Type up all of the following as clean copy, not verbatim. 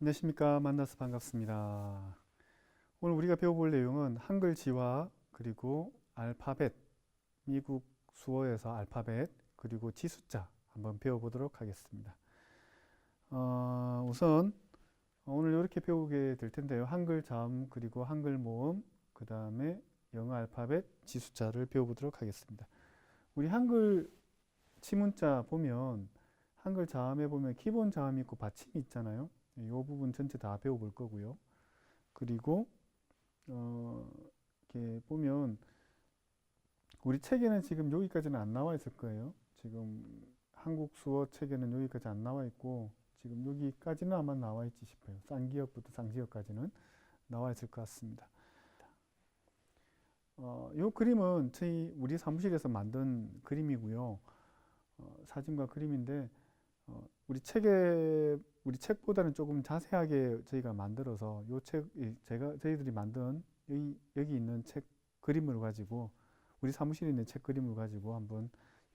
안녕하십니까. 만나서 반갑습니다. 오늘 우리가 배워볼 내용은 한글지와 그리고 알파벳, 미국 수어에서 알파벳, 그리고 지숫자 한번 배워보도록 하겠습니다. 우선 오늘 이렇게 배우게 될 텐데요. 한글 자음, 그리고 한글 모음, 그 다음에 영어 알파벳, 지숫자를 배워보도록 하겠습니다. 우리 한글 지문자 보면 한글 자음에 보면 기본 자음이 있고 받침이 있잖아요. 이 부분 전체 다 배워볼 거고요. 그리고 이렇게 보면 우리 책에는 지금 여기까지는 안 나와 있을 거예요. 지금 한국 수어 책에는 여기까지 안 나와 있고 지금 여기까지는 아마 나와 있지 싶어요. 쌍기역부터 상지역까지는 나와 있을 것 같습니다. 이 그림은 우리 사무실에서 만든 그림이고요. 사진과 그림인데 우리 책보다는 조금 자세하게 저희가 만들어서 저희들이 만든 여기 있는 책 그림을 가지고 우리 사무실에 있는 책 그림을 가지고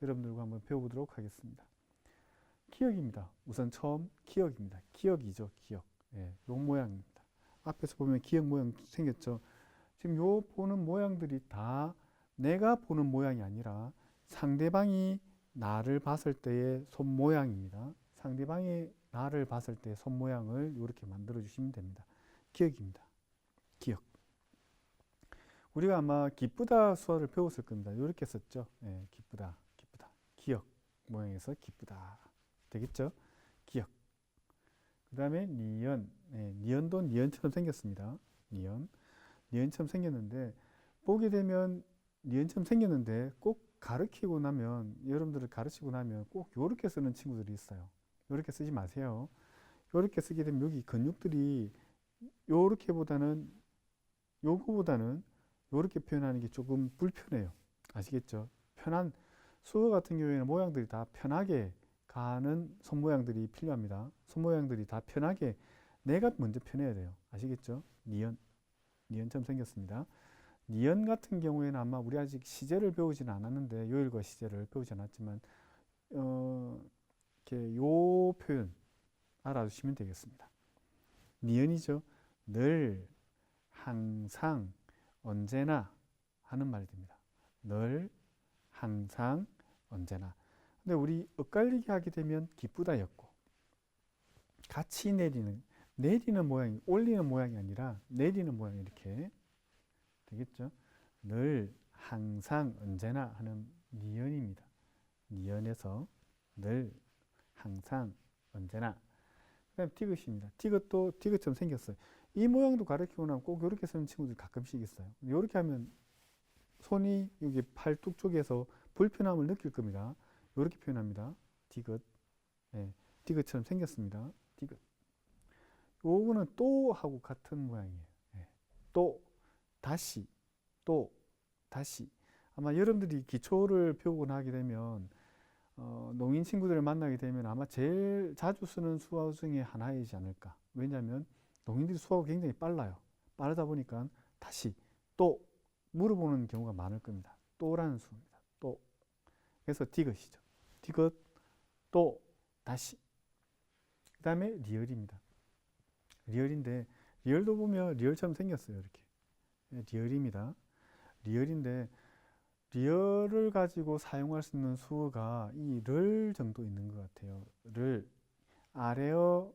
여러분들과 한번 배워보도록 하겠습니다. 기역입니다. 우선 처음 기역입니다. 기역이죠, 기역. 예, 요 모양입니다. 앞에서 보면 기역 모양 생겼죠. 지금 요 보는 모양들이 다 내가 보는 모양이 아니라 상대방이 나를 봤을 때의 손 모양입니다. 상대방이 나를 봤을 때 손 모양을 이렇게 만들어 주시면 됩니다. 기억입니다. 기억. 우리가 아마 기쁘다 수어를 배웠을 겁니다. 이렇게 썼죠. 예, 기쁘다, 기쁘다. 기억 모양에서 기쁘다. 되겠죠? 기억. 그 다음에 니은. 예, 니은도 니은처럼 생겼습니다. 니은. 니은처럼 생겼는데 보게 되면 니은처럼 생겼는데 꼭 가르치고 나면 여러분들을 가르치고 나면 꼭 이렇게 쓰는 친구들이 있어요. 이렇게 쓰지 마세요. 이렇게 쓰게 되면 여기 근육들이 요렇게보다는 요거보다는 요렇게 표현하는 게 조금 불편해요. 아시겠죠? 수어 같은 경우에는 모양들이 다 편하게 가는 손 모양들이 필요합니다. 손 모양들이 다 편하게 내가 먼저 편해야 돼요. 아시겠죠? 니은처럼 생겼습니다. 니은 같은 경우에는 아마 우리 아직 시제를 배우지는 않았는데 요일과 시제를 배우지 않았지만 이렇게 요 표현 알아두시면 되겠습니다. 니은이죠. 늘, 항상, 언제나 하는 말이 됩니다. 늘, 항상, 언제나. 근데 우리 엇갈리게 하게 되면 기쁘다였고 같이 내리는 모양이 올리는 모양이 아니라 내리는 모양이 이렇게 되겠죠. 늘, 항상, 언제나 하는 니은입니다. 니은에서 늘, 항상, 언제나. 그 다음에 디귿입니다. 디귿도 디귿처럼 생겼어요. 이 모양도 가르치고 나면 꼭 이렇게 쓰는 친구들이 가끔씩 있어요. 이렇게 하면 손이 여기 팔뚝 쪽에서 불편함을 느낄 겁니다. 이렇게 표현합니다. 디귿. 네, 디귿처럼 생겼습니다. 디귿. 요거는 또 하고 같은 모양이에요. 네, 또, 다시, 또, 다시. 아마 여러분들이 기초를 배우고 나게 되면 농인 친구들을 만나게 되면 아마 제일 자주 쓰는 수화 중에 하나이지 않을까. 왜냐하면 농인들이 수화가 굉장히 빨라요. 빠르다 보니까 다시, 또 물어보는 경우가 많을 겁니다. 또라는 수입니다. 또. 그래서 디귿이죠. 디귿, 또, 다시. 그 다음에 리얼입니다. 리얼인데 리얼도 보면 리얼처럼 생겼어요. 이렇게. 리얼입니다. 리얼인데 리얼을 가지고 사용할 수 있는 수어가 이 를 정도 있는 것 같아요. 를, 아래어,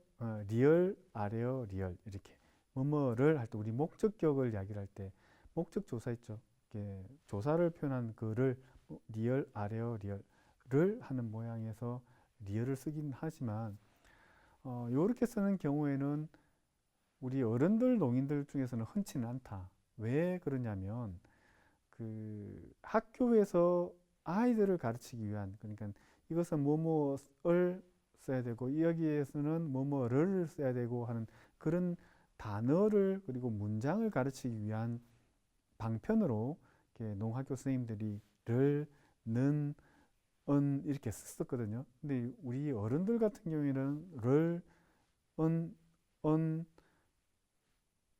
리얼, 아래어, 리얼 이렇게 뭐뭐를 할 때 우리 목적격을 이야기를 할 때 목적 조사 있죠. 이렇게 조사를 표현한 그를 리얼, 아래어, 리얼을 하는 모양에서 리얼을 쓰긴 하지만 이렇게 쓰는 경우에는 우리 어른들, 농인들 중에서는 흔치는 않다. 왜 그러냐면 그 학교에서 아이들을 가르치기 위한 그러니까 이것은 뭐뭐을 써야 되고 여기에서는 뭐뭐를 써야 되고 하는 그런 단어를 그리고 문장을 가르치기 위한 방편으로 이렇게 농학교 선생님들이 를, 는, 은 이렇게 썼거든요. 근데 우리 어른들 같은 경우에는 를, 은,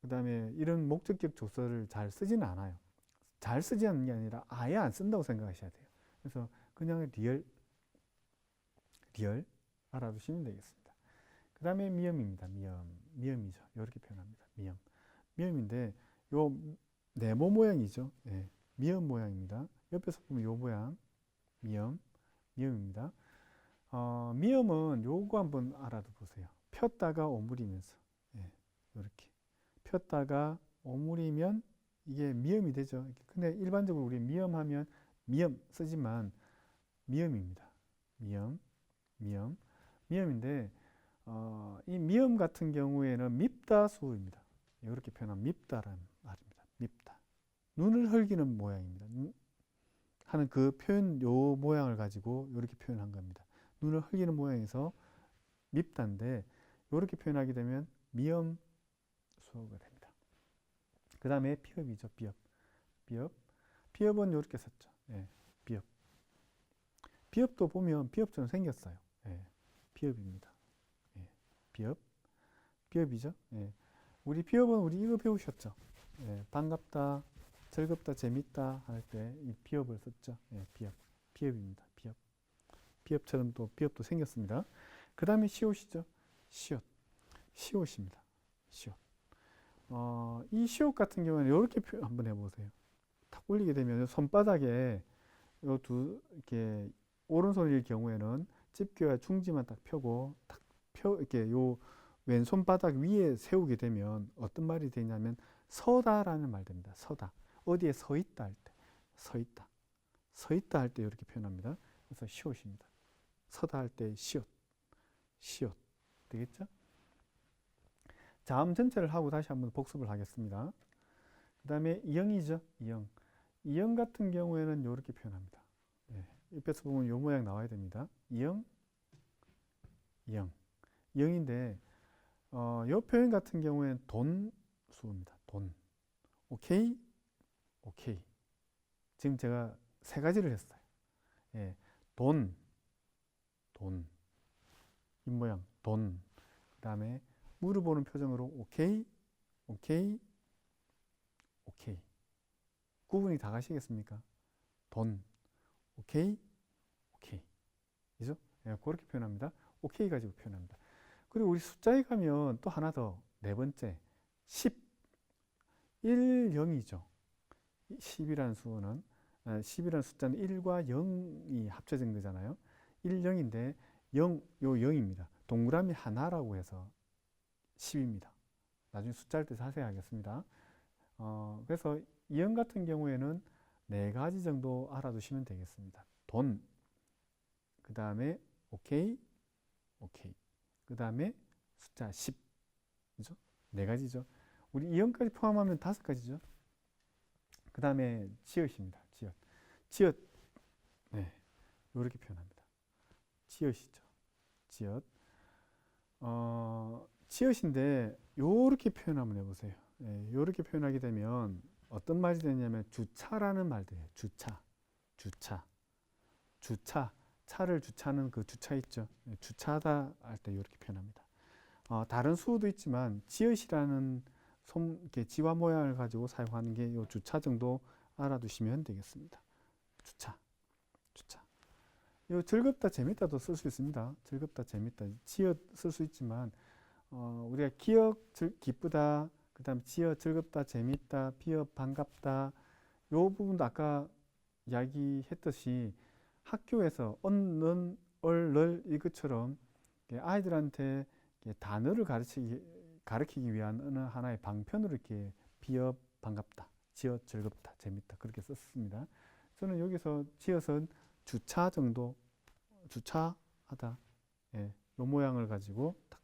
그 다음에 이런 목적격 조사를 잘 쓰지는 않아요. 잘 쓰지 않는 게 아니라 아예 안 쓴다고 생각하셔야 돼요. 그래서 그냥 리얼 알아두시면 되겠습니다. 그 다음에 미음입니다. 미음. 미음이죠. 이렇게 표현합니다. 미음. 미음인데 요 네모 모양이죠. 예, 미음 모양입니다. 옆에서 보면 요 모양 미음, 미음입니다. 미음은 요거 한번 알아도 보세요. 폈다가 오므리면서 예, 이렇게 폈다가 오므리면 이게 미음이 되죠. 근데 일반적으로 우리 미음하면 미음 쓰지만 미음입니다. 미음, 미음, 미음인데 이 미음 같은 경우에는 밉다 수어입니다. 이렇게 표현하면 밉다라는 말입니다. 밉다. 눈을 흘기는 모양입니다. 하는 그 표현 요 모양을 가지고 이렇게 표현한 겁니다. 눈을 흘기는 모양에서 밉다인데 이렇게 표현하게 되면 미음 수어가 됩니다. 그 다음에 피읍이죠. 피읍. 피읍. 피읍은 이렇게 썼죠. 예, 피읍. 피읍도 보면 피읍처럼 생겼어요. 예, 피읍입니다. 예, 피읍. 피읍이죠. 예. 우리 피읍은 우리 이거 배우셨죠. 예, 반갑다, 즐겁다, 재밌다 할 때 이 피읍을 썼죠. 예, 피읍. 피읍입니다. 피읍. 피읍처럼 또 피읍도 생겼습니다. 그 다음에 시옷이죠. 시옷. 시옷입니다. 시옷. 이 시옷 같은 경우는 이렇게 한번 해보세요. 탁 올리게 되면 손바닥에 요 이렇게 오른손일 경우에는 집게와 중지만 딱 펴고 이렇게 요 왼손바닥 위에 세우게 되면 어떤 말이 되냐면 서다라는 말 됩니다. 서다. 어디에 서 있다 할 때, 서 있다. 서 있다 할 때 이렇게 표현합니다. 그래서 시옷입니다. 서다 할 때 시옷. 시옷. 되겠죠? 자음 전체를 하고 다시 한번 복습을 하겠습니다. 그 다음에 이영이죠. 이영. 이영 같은 경우에는 이렇게 표현합니다. 네. 옆에서 보면 이 모양 나와야 됩니다. 이영, 이영. 이영인데 이 표현 같은 경우에는 돈 수입니다. 돈. 오케이, 오케이. 지금 제가 세 가지를 했어요. 예. 돈, 돈. 이 모양, 돈. 그 다음에 물어보는 표정으로 오케이, 오케이, 오케이. 구분이 다 가시겠습니까? 돈, 오케이, 오케이. 그죠? 예, 그렇게 표현합니다. 오케이 가지고 표현합니다. 그리고 우리 숫자에 가면 또 하나 더, 네 번째, 10, 1, 0이죠. 10이라는 수어는, 10이라는 숫자는 1과 0이 합쳐진 거잖아요. 1, 0인데, 0, 요 0입니다. 동그라미 하나라고 해서 10입니다. 나중에 숫자할 때 자세히 하겠습니다. 그래서 이형 같은 경우에는 네 가지 정도 알아두시면 되겠습니다. 돈, 그 다음에 오케이, 오케이, 그 다음에 숫자 10, 그죠? 네 가지죠. 우리 이형까지 포함하면 다섯 가지죠. 그 다음에 지읒입니다. 지읒, 지읒, 네, 이렇게 표현합니다. 지읒이죠. 지읒. 지읒인데 요렇게 표현 한번 해보세요. 예, 요렇게 표현하게 되면 어떤 말이 되냐면 주차라는 말 돼요. 주차, 주차, 주차. 차를 주차하는 그 주차 있죠. 예, 주차하다 할 때 이렇게 표현합니다. 다른 수어도 있지만 지읒이라는 이렇게 지화 모양을 가지고 사용하는 게 요 주차 정도 알아두시면 되겠습니다. 주차, 주차. 요 즐겁다, 재밌다도 쓸 수 있습니다. 즐겁다, 재밌다. 지읒 쓸 수 있지만 우리가 기쁘다, 그 다음 지읒 즐겁다, 재밌다, 비읒 반갑다. 요 부분도 아까 이야기했듯이 학교에서 언, 얼, 널 이것처럼 아이들한테 단어를 가르치기 위한 어느 하나의 방편으로 이렇게 비읒 반갑다, 지읒 즐겁다, 재밌다 그렇게 썼습니다. 저는 여기서 지읒은 주차 정도, 주차하다, 예, 요 모양을 가지고 탁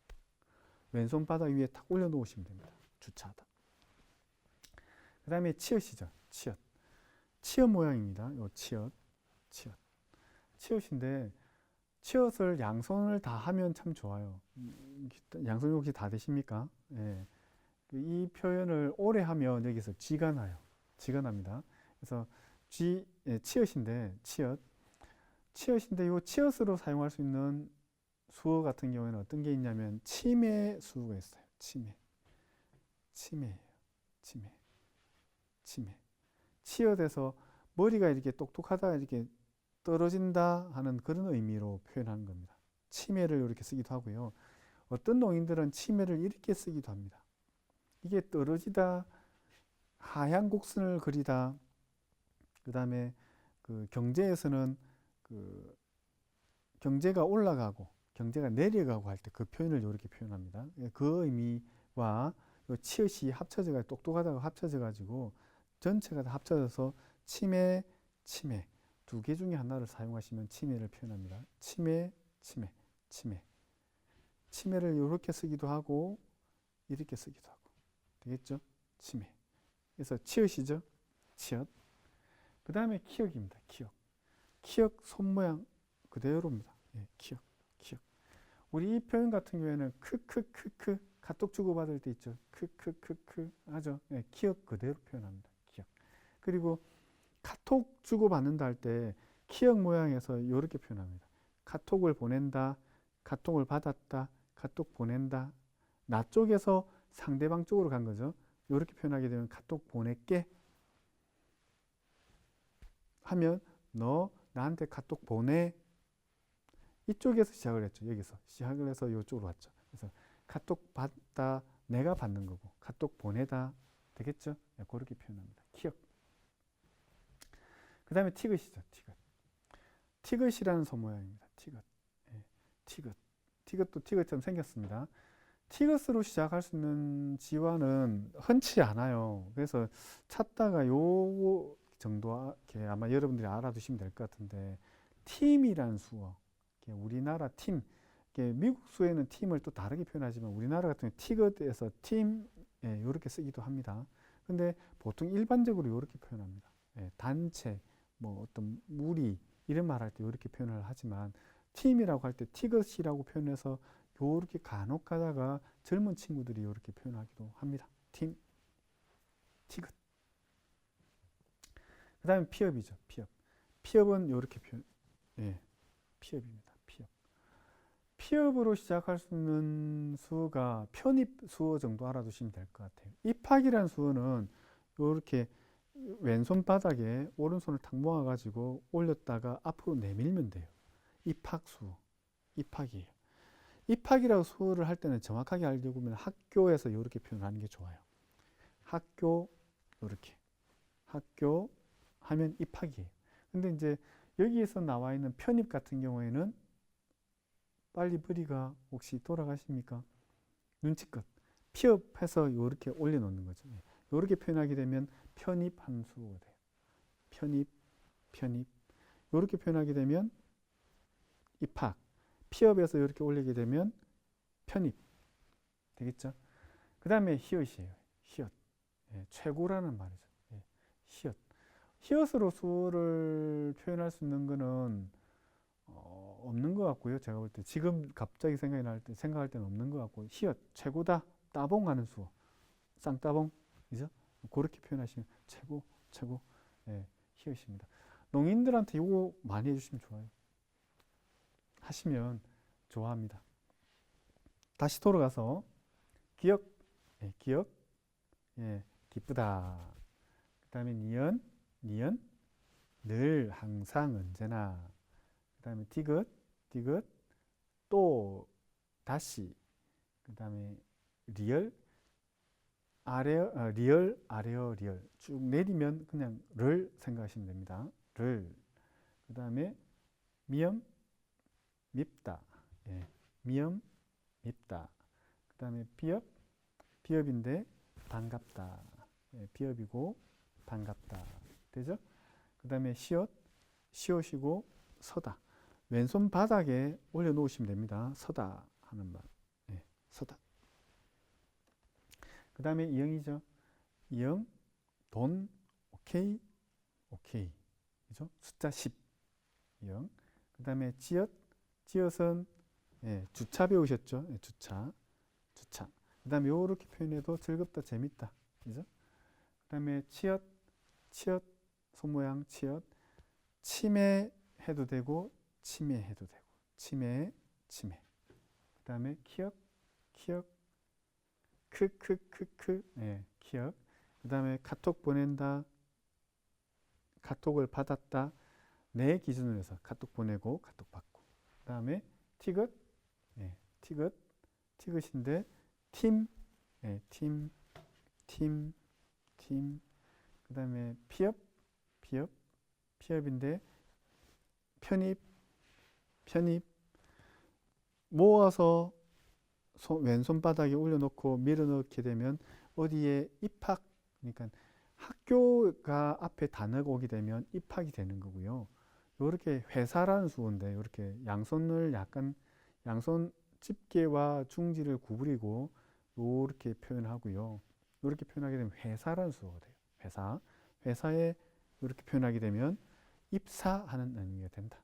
왼손 바닥 위에 탁 올려놓으시면 됩니다. 주차하다. 그 다음에 치읓이죠. 치읓. 치읓 모양입니다. 요 치읓, 치읓. 치읓인데 치읓을 양손을 다 하면 참 좋아요. 양손이 혹시 다 되십니까? 예. 이 표현을 오래 하면 여기서 쥐가 나요. 쥐가 납니다. 그래서 치읓인데 치읓. 치읓인데 이 치읓으로 사용할 수 있는 수어 같은 경우에는 어떤 게 있냐면 치매 수어가 있어요. 치매. 치매예요. 치매. 치매. 치읓에서 머리가 이렇게 똑똑하다 이렇게 떨어진다 하는 그런 의미로 표현하는 겁니다. 치매를 이렇게 쓰기도 하고요. 어떤 농인들은 치매를 이렇게 쓰기도 합니다. 이게 떨어지다, 하얀 곡선을 그리다, 그 다음에 그 경제에서는 그 경제가 올라가고 경제가 내려가고 할 때 그 표현을 이렇게 표현합니다. 그 의미와 요 치읓이 합쳐져가 똑똑하다고 합쳐져가지고 전체가 다 합쳐져서 치매, 치매 두 개 중에 하나를 사용하시면 치매를 표현합니다. 치매, 치매, 치매. 치매를 이렇게 쓰기도 하고 이렇게 쓰기도 하고 되겠죠? 치매. 그래서 치읓이죠. 치읓. 그 다음에 키읔입니다. 키읔. 키읔 손 모양 그대로입니다. 예, 키읔, 키읔. 우리 이 표현 같은 경우에는 크크크크 카톡 주고받을 때 있죠. 크크크크 하죠. 예, 키읔 그대로 표현합니다. 키읔. 그리고 카톡 주고받는다 할 때 키읔 모양에서 이렇게 표현합니다. 카톡을 보낸다, 카톡을 받았다, 카톡 보낸다. 나 쪽에서 상대방 쪽으로 간 거죠. 이렇게 표현하게 되면 카톡 보낼게 하면 너 나한테 카톡 보내. 이쪽에서 시작을 했죠. 여기서 시작을 해서 이쪽으로 왔죠. 그래서 카톡 받다 내가 받는 거고 카톡 보내다 되겠죠. 네, 그렇게 표현합니다. 키읔. 그 다음에 티귿이죠. 티귿. 티귿이라는 손 모양입니다. 티귿. 네, 티귿. 티귿도 티귿처럼 생겼습니다. 티귿으로 시작할 수 있는 지화는 흔치 않아요. 그래서 찾다가 요 정도 아마 여러분들이 알아두시면 될 것 같은데 팀이라는 수어, 우리나라 팀, 미국 수어에는 팀을 또 다르게 표현하지만 우리나라 같은 경우 티귿에서 팀 이렇게 쓰기도 합니다. 근데 보통 일반적으로 이렇게 표현합니다. 단체, 뭐 어떤 무리 이런 말할 때 이렇게 표현을 하지만 팀이라고 할 때 티귿이라고 표현해서 요렇게 간혹 가다가 젊은 친구들이 이렇게 표현하기도 합니다. 팀, 티귿. 그 다음에 피업이죠. 피업. 피업은 이렇게 표현, 피업입니다. 피업. 피업으로 시작할 수 있는 수어가 편입 수어 정도 알아두시면 될 것 같아요. 입학이라는 수어는 이렇게 왼손 바닥에 오른손을 탁 모아가지고 올렸다가 앞으로 내밀면 돼요. 입학 수어. 입학이에요. 입학이라고 수어를 할 때는 정확하게 알려고 하면 학교에서 이렇게 표현하는 게 좋아요. 학교, 이렇게. 학교 하면 입학이에요. 근데 이제 여기에서 나와 있는 편입 같은 경우에는 빨리 버리가 혹시 돌아가십니까? 눈치껏. 피업해서 이렇게 올려놓는 거죠. 이렇게 표현하게 되면 편입한 수어가 돼요. 편입, 편입. 이렇게 표현하게 되면 입학. 피업에서 이렇게 올리게 되면 편입. 되겠죠? 그 다음에 히읗이에요. 히읗. 최고라는 말이죠. 히읗. 히읗으로 수어를 표현할 수 있는 거는 없는 것 같고요. 제가 볼 때 지금 갑자기 생각할 때는 없는 것 같고 히읗 최고다. 따봉하는 수어. 쌍따봉. 그죠? 그렇게 표현하시면 최고, 최고. 히읗입니다. 농인들한테 이거 많이 해주시면 좋아요. 하시면 좋아합니다. 다시 돌아가서 기억, 기억, 기쁘다. 그 다음에 니은, 니은, 늘, 항상, 언제나. 그 다음에 디귿, 디귿, 또, 다시. 그 다음에 리얼, 리얼, 아래어, 리얼. 쭉 내리면 그냥 를 생각하시면 됩니다. 를. 그 다음에 미음, 밉다. 미음, 밉다. 그 다음에 비읍, 비읍인데 반갑다. 비읍이고 반갑다. 되죠? 그 다음에 시옷, 시옷이고 서다. 왼손 바닥에 올려놓으시면 됩니다. 서다 하는 말. 서다. 그 다음에 이응이죠. 이응, 돈, 오케이, 오케이. 그죠? 숫자 10. 이응. 그 다음에 지읒, 지읒은 주차 배우셨죠? 주차, 주차. 그 다음에 요렇게 표현해도 즐겁다, 재밌다. 그죠? 그 다음에 치읓, 치읓, 손 모양 치읓. 치매 해도 되고, 치매 해도 되고. 치매, 치매. 그 다음에 키읔, 키읔. 크크크크. 키읔. 그 다음에 카톡 보낸다. 카톡을 받았다. 내 기준으로 해서 카톡 보내고, 카톡 받고. 그 다음에 티귿, 티귿, 티귿인데 팀, 예, 팀, 팀, 팀. 그 다음에 피업, 피업, 피업인데 편입, 편입. 모아서 왼손바닥에 올려놓고 밀어넣게 되면 어디에 입학, 그러니까 학교가 앞에 단어가 오게 되면 입학이 되는 거고요. 이렇게 회사라는 수어인데 이렇게 양손을 약간 양손 집게와 중지를 구부리고 이렇게 표현하고요. 이렇게 표현하게 되면 회사라는 수어가 돼요. 회사. 회사에 이렇게 표현하게 되면 입사하는 의미가 된다.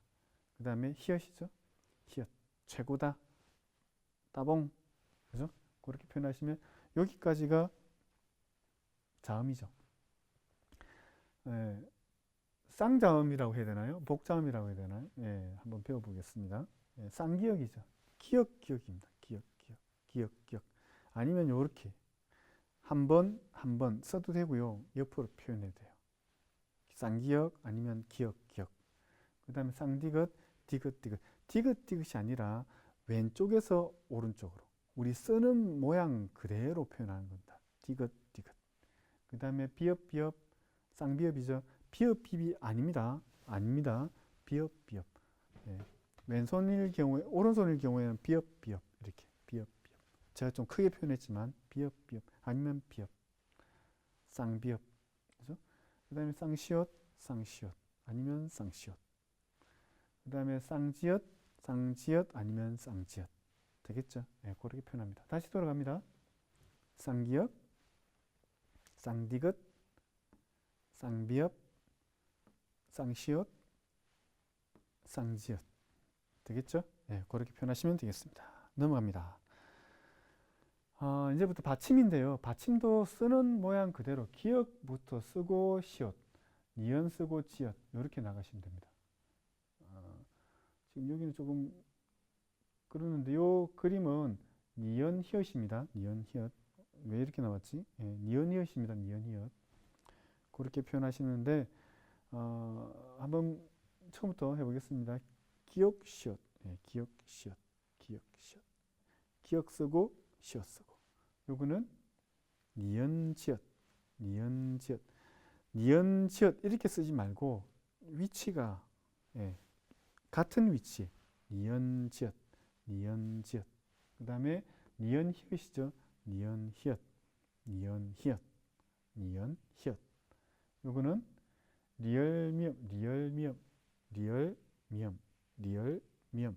그 다음에 히읗이죠. 히읗. 최고다. 따봉. 그죠? 그렇게 표현하시면 여기까지가 자음이죠. 예, 쌍자음이라고 해야 되나요? 복자음이라고 해야 되나요? 예, 한번 배워보겠습니다. 예, 쌍기역이죠. 기역, 기역입니다. 기역, 기역, 기역, 기역. 아니면 이렇게 한 번 써도 되고요. 옆으로 표현해도 돼요. 쌍기역 아니면 기역, 기역. 그 다음에 쌍디귿, 디귿, 디귿. 디귿, 디귿이 아니라 왼쪽에서 오른쪽으로 우리 쓰는 모양 그대로 표현하는 겁니다. 디귿, 디귿. 그 다음에 비읍, 비읍, 쌍비읍이죠. 비읍, 비비 아닙니다. 아닙니다. 비읍, 비읍. 예. 왼손일 경우에, 오른손일 경우에는 비읍, 비읍. 이렇게 비읍, 비읍. 제가 좀 크게 표현했지만 비읍, 비읍. 아니면 비읍. 쌍비읍. 그죠? 그 다음에 쌍시옷, 쌍시옷. 아니면 쌍시옷. 그 다음에 쌍지읒, 쌍지읒 아니면 쌍지읒. 되겠죠? 네, 그렇게 표현합니다. 다시 돌아갑니다. 쌍기역, 쌍디귿, 쌍비읍, 쌍시읒, 쌍지읒. 되겠죠? 네, 그렇게 표현하시면 되겠습니다. 넘어갑니다. 이제부터 받침인데요. 받침도 쓰는 모양 그대로 기역부터 쓰고 시옷, 니은 쓰고 지읒 이렇게 나가시면 됩니다. 지금 여기는 조금 그러는데 이 그림은 니은 히읗입니다. 니은 히읗. 왜 이렇게 나왔지? 예, 니은 히읗입니다. 니은 히읗. 그렇게 표현하시는데 한번 처음부터 해보겠습니다. 기역 시옷. 예, 기역 시옷. 기역 시옷. 기역 쓰고 시옷 쓰고. 요거는 니은 지읒. 니은 지읒. 니은 지읒 이렇게 쓰지 말고 위치가 예, 같은 위치. 니은 지읒. 니은 지읒. 그 다음에 니은 히읗이죠. 니은 히읗. 니은 히읗. 니은 히읗. 요거는 리얼 미음, 리얼 미음, 리얼 미음, 리얼 미음,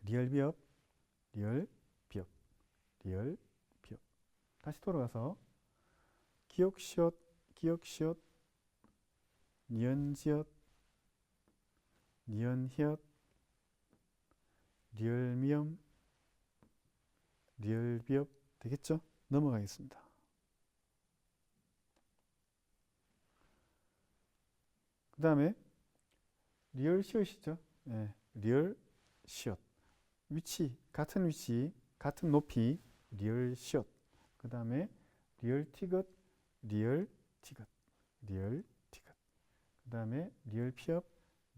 리얼 비읍, 리얼 비읍, 리얼 비읍. 다시 돌아가서 기역 시옷, 기역 시옷, 니은 지읒, 니은 히읗, 리얼 미음, 리얼 비읍. 되겠죠? 넘어가겠습니다. 그 다음에 리얼 시옷이죠. 예, 리얼 시옷. 위치, 같은 위치, 같은 높이, 리얼 시옷. 그 다음에 리얼 티귿, 리얼 티귿, 리얼 티귿. 그 다음에 리얼 피업,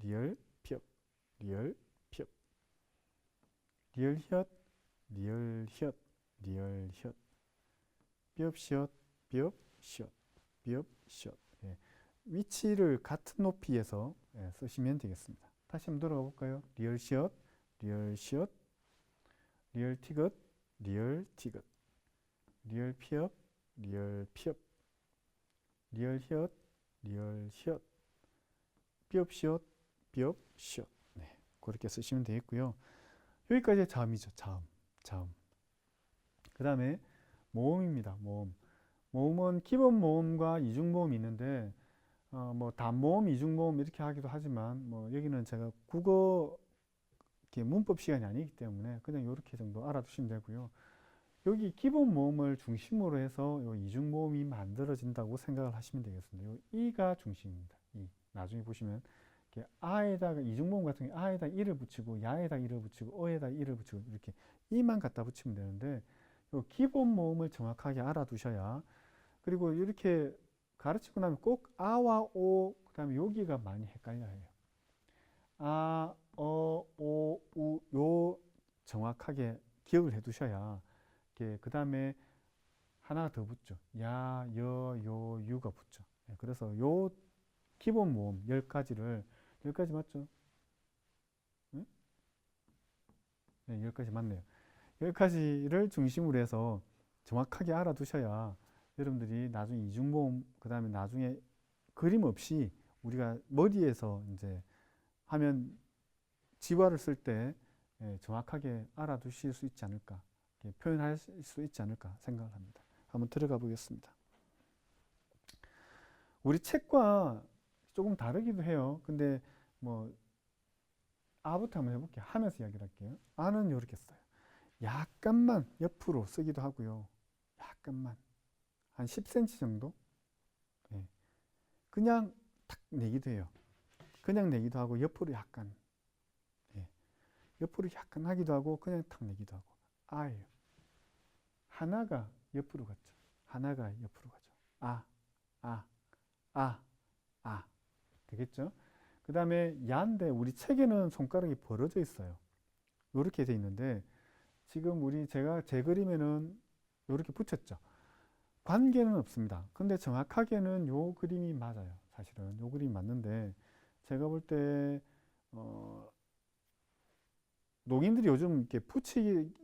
리얼 피업, 리얼 피업. 리얼 히읗, 리얼 히읗, 리얼 히읗. 비읍 시옷, 비읍 시옷, 비읍 시옷. 예. 위치를 같은 높이에서 예, 쓰시면 되겠습니다. 다시 한번 돌아가 볼까요? 리얼 시옷, 리얼 시옷, 리얼 티귿, 리얼 티귿, 리얼 피업, 리얼 피업, 리얼 히읗, 리얼 히읗, 비읍 시옷, 비읍 시옷. 네, 그렇게 쓰시면 되겠고요. 여기까지 자음이죠. 자음, 자음. 그 다음에 모음입니다. 모음. 모음은 기본 모음과 이중 모음이 있는데 뭐 단모음, 이중 모음 이렇게 하기도 하지만 뭐 여기는 제가 국어 문법 시간이 아니기 때문에 그냥 이렇게 정도 알아두시면 되고요. 여기 기본 모음을 중심으로 해서 요 이중 모음이 만들어진다고 생각을 하시면 되겠습니다. 요 이가 중심입니다. 이. 나중에 보시면 이렇게 아에다가 이중 모음 같은 경우 아에다 이를 붙이고 야에다 이를 붙이고 어에다 이를 붙이고 이렇게 이만 갖다 붙이면 되는데 요 기본 모음을 정확하게 알아두셔야 그리고 이렇게 가르치고 나면 꼭 아와 오 그다음에 여기가 많이 헷갈려요. 아, 어, 오, 우 요 정확하게 기억을 해 두셔야 그 다음에 하나 더 붙죠. 야, 여, 요, 유가 붙죠. 그래서 요 기본 모음 10가지를 10가지 맞죠? 네? 네, 10가지 맞네요. 10가지를 중심으로 해서 정확하게 알아두셔야 여러분들이 나중에 이중모음 그 다음에 나중에 그림 없이 우리가 머리에서 이제 하면 지화를 쓸 때 정확하게 알아두실 수 있지 않을까, 표현할 수 있지 않을까 생각을 합니다. 한번 들어가 보겠습니다. 우리 책과 조금 다르기도 해요. 근데 뭐 아부터 한번 해볼게요. 하면서 이야기를 할게요. 아는 이렇게 써요. 약간만 옆으로 쓰기도 하고요. 약간만 한 10cm 정도 그냥 탁 내기도 해요. 그냥 내기도 하고 옆으로 약간 옆으로 약간 하기도 하고 그냥 탁 내기도 하고 아예요. 하나가 옆으로 갔죠. 하나가 옆으로 가죠. 아, 아, 아, 아. 되겠죠? 그 다음에 야인데 우리 책에는 손가락이 벌어져 있어요. 이렇게 돼 있는데 지금 제가 제 그림에는 이렇게 붙였죠. 관계는 없습니다. 근데 정확하게는 요 그림이 맞아요. 사실은 요 그림이 맞는데 제가 볼 때 농인들이 요즘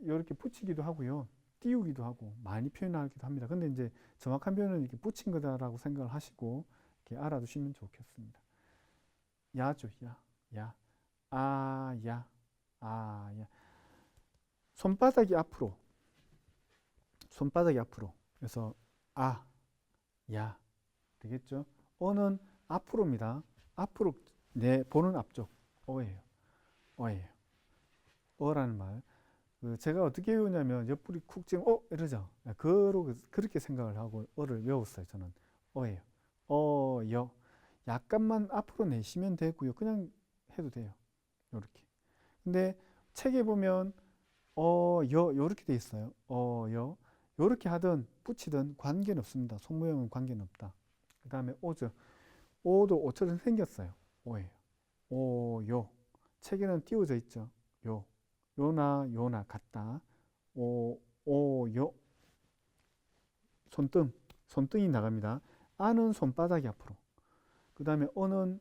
이렇게 붙이기도 하고요. 띄우기도 하고 많이 표현하기도 합니다. 근데 이제 정확한 표현은 이렇게 붙인 거다라고 생각을 하시고 이렇게 알아두시면 좋겠습니다. 야죠, 야, 야, 아, 야, 아, 야. 손바닥이 앞으로, 손바닥이 앞으로. 그래서 아, 야, 되겠죠? 어는 앞으로입니다. 앞으로 내 보는 앞쪽 어예요. 어예요. 어라는 말. 제가 어떻게 외우냐면 옆구리 쿡 찌면 이러죠. 그렇게 생각을 하고 어를 외웠어요. 저는 어예요. 어, 여. 약간만 앞으로 내시면 되고요. 그냥 해도 돼요. 이렇게. 근데 책에 보면 요렇게 돼 있어요. 여. 요렇게 하든 붙이든 관계는 없습니다. 손모양은 관계는 없다. 그 다음에 오죠. 오도 오처럼 생겼어요. 오예요. 오, 요. 책에는 띄워져 있죠. 요. 요나 같다. 오, 요. 손등이 나갑니다. 아는 손바닥이 앞으로. 그 다음에 어는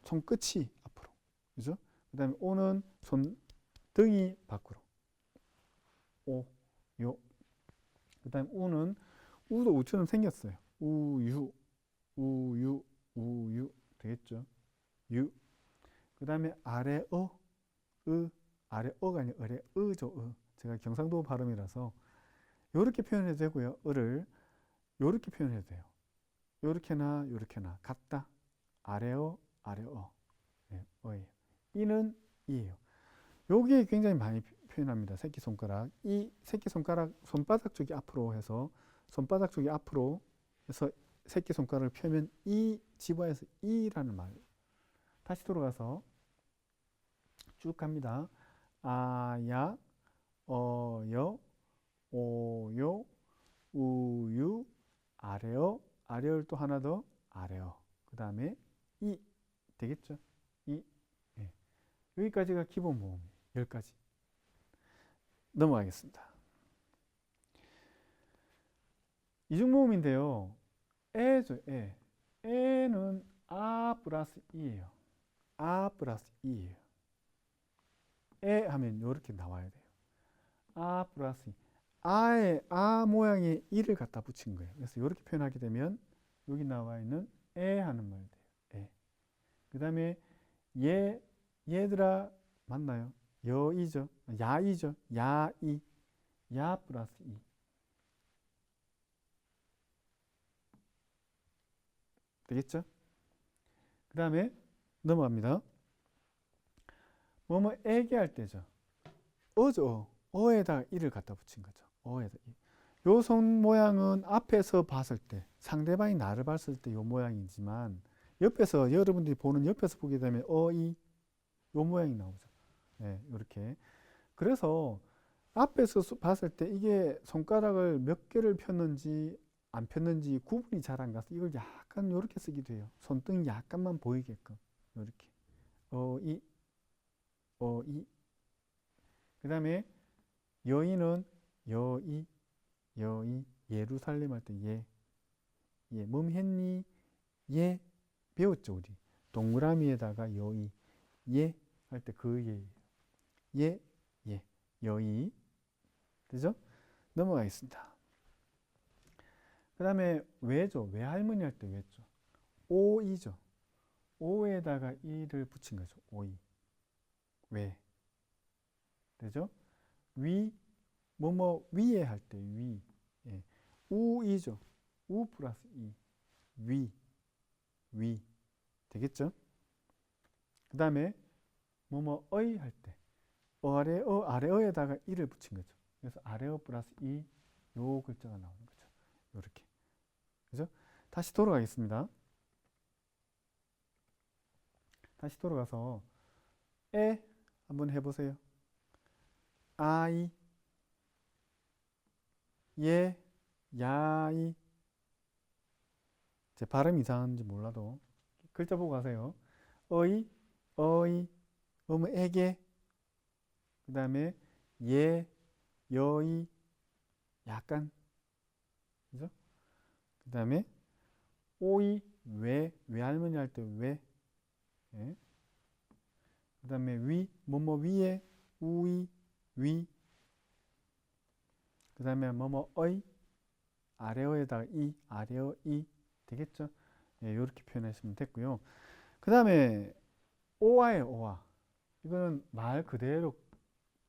손끝이 앞으로. 그죠? 그 다음에 오는 손등이 밖으로. 오, 요. 그 다음에 우도 우처럼 생겼어요. 우유, 우유, 우유. 되겠죠? 유. 그 다음에 아래 아래 어가 아니라 아래 죠. 제가 경상도 발음이라서 요렇게 표현해도 되고요. 을을 요렇게 표현해도 돼요. 요렇게나 같다. 아래어, 아래어. 네, 어예요. 이는 이예요. 여기에 굉장히 많이 표현합니다. 새끼손가락. 이 새끼손가락, 손바닥 쪽이 앞으로 해서, 손바닥 쪽이 앞으로 해서 새끼손가락을 펴면 이 집어에서 이라는 말. 다시 돌아가서 쭉 갑니다. 아야, 어여, 오요, 우유, 아래어, 아래어를 또 하나 더 아래어. 그 다음에 이 되겠죠? 이 예. 여기까지가 기본 모음 10가지. 넘어가겠습니다. 이중모음인데요. 에죠, 에. 에는 아 플러스 이예요. 아 플러스 이예요. 에 하면 이렇게 나와야 돼요. 아 플러스 이. 아에 아 모양의 이를 갖다 붙인 거예요. 그래서 이렇게 표현하게 되면 여기 나와 있는 에 하는 말 돼요. 에. 그 다음에 얘들아 맞나요? 여이죠. 야이죠. 야이. 야 플러스 이. 되겠죠? 그 다음에 넘어갑니다. 뭐뭐 애기할 때죠. 어죠. 어에다가 이를 갖다 붙인 거죠. 어에다 이. 요 손 모양은 앞에서 봤을 때 상대방이 나를 봤을 때 요 모양이지만 옆에서 여러분들이 보는 옆에서 보게 되면 어이 요 모양이 나오죠. 네, 이렇게. 그래서 앞에서 봤을 때 이게 손가락을 몇 개를 폈는지 안 폈는지 구분이 잘 안 가서 이걸 약간 이렇게 쓰기도 해요. 손등이 약간만 보이게끔 이렇게 이. 그 다음에 여인은 여이, 여이, 예루살렘 할 때 예, 예, 멈했니? 예, 배웠죠, 우리. 동그라미에다가 여이, 예, 할 때 그 예, 예, 예, 여이. 되죠? 넘어가겠습니다. 그 다음에 왜죠? 외할머니 할 때 왜죠? 오이죠. 오에다가 이를 붙인 거죠. 오이. 왜? 되죠? 위, 뭐뭐 위에 할 때 위. 예. 우이죠. 우 플러스 이. 위, 위. 되겠죠? 그 다음에 뭐뭐의 할 때 아래어, 아래어에다가 이를 붙인 거죠. 그래서 아래어 플러스 이, 요 글자가 나오는 거죠. 요렇게. 그죠? 다시 돌아가겠습니다. 다시 돌아가서 에 한번 해보세요. 아이, 예, 야이. 제 발음 이상한지 몰라도 글자 보고 가세요. 어이, 어이, 에게. 그 다음에 예, 여이, 약간. 그죠? 그 다음에 오이, 외할머니 할 때 왜. 예. 그 다음에 위, 뭐뭐 위에, 우이, 위. 그 다음에 뭐뭐의, 아래어에다가 이, 아래어 이. 되겠죠? 예, 이렇게 표현하시면 됐고요. 그 다음에 오아예요, 오아. 이거는 말 그대로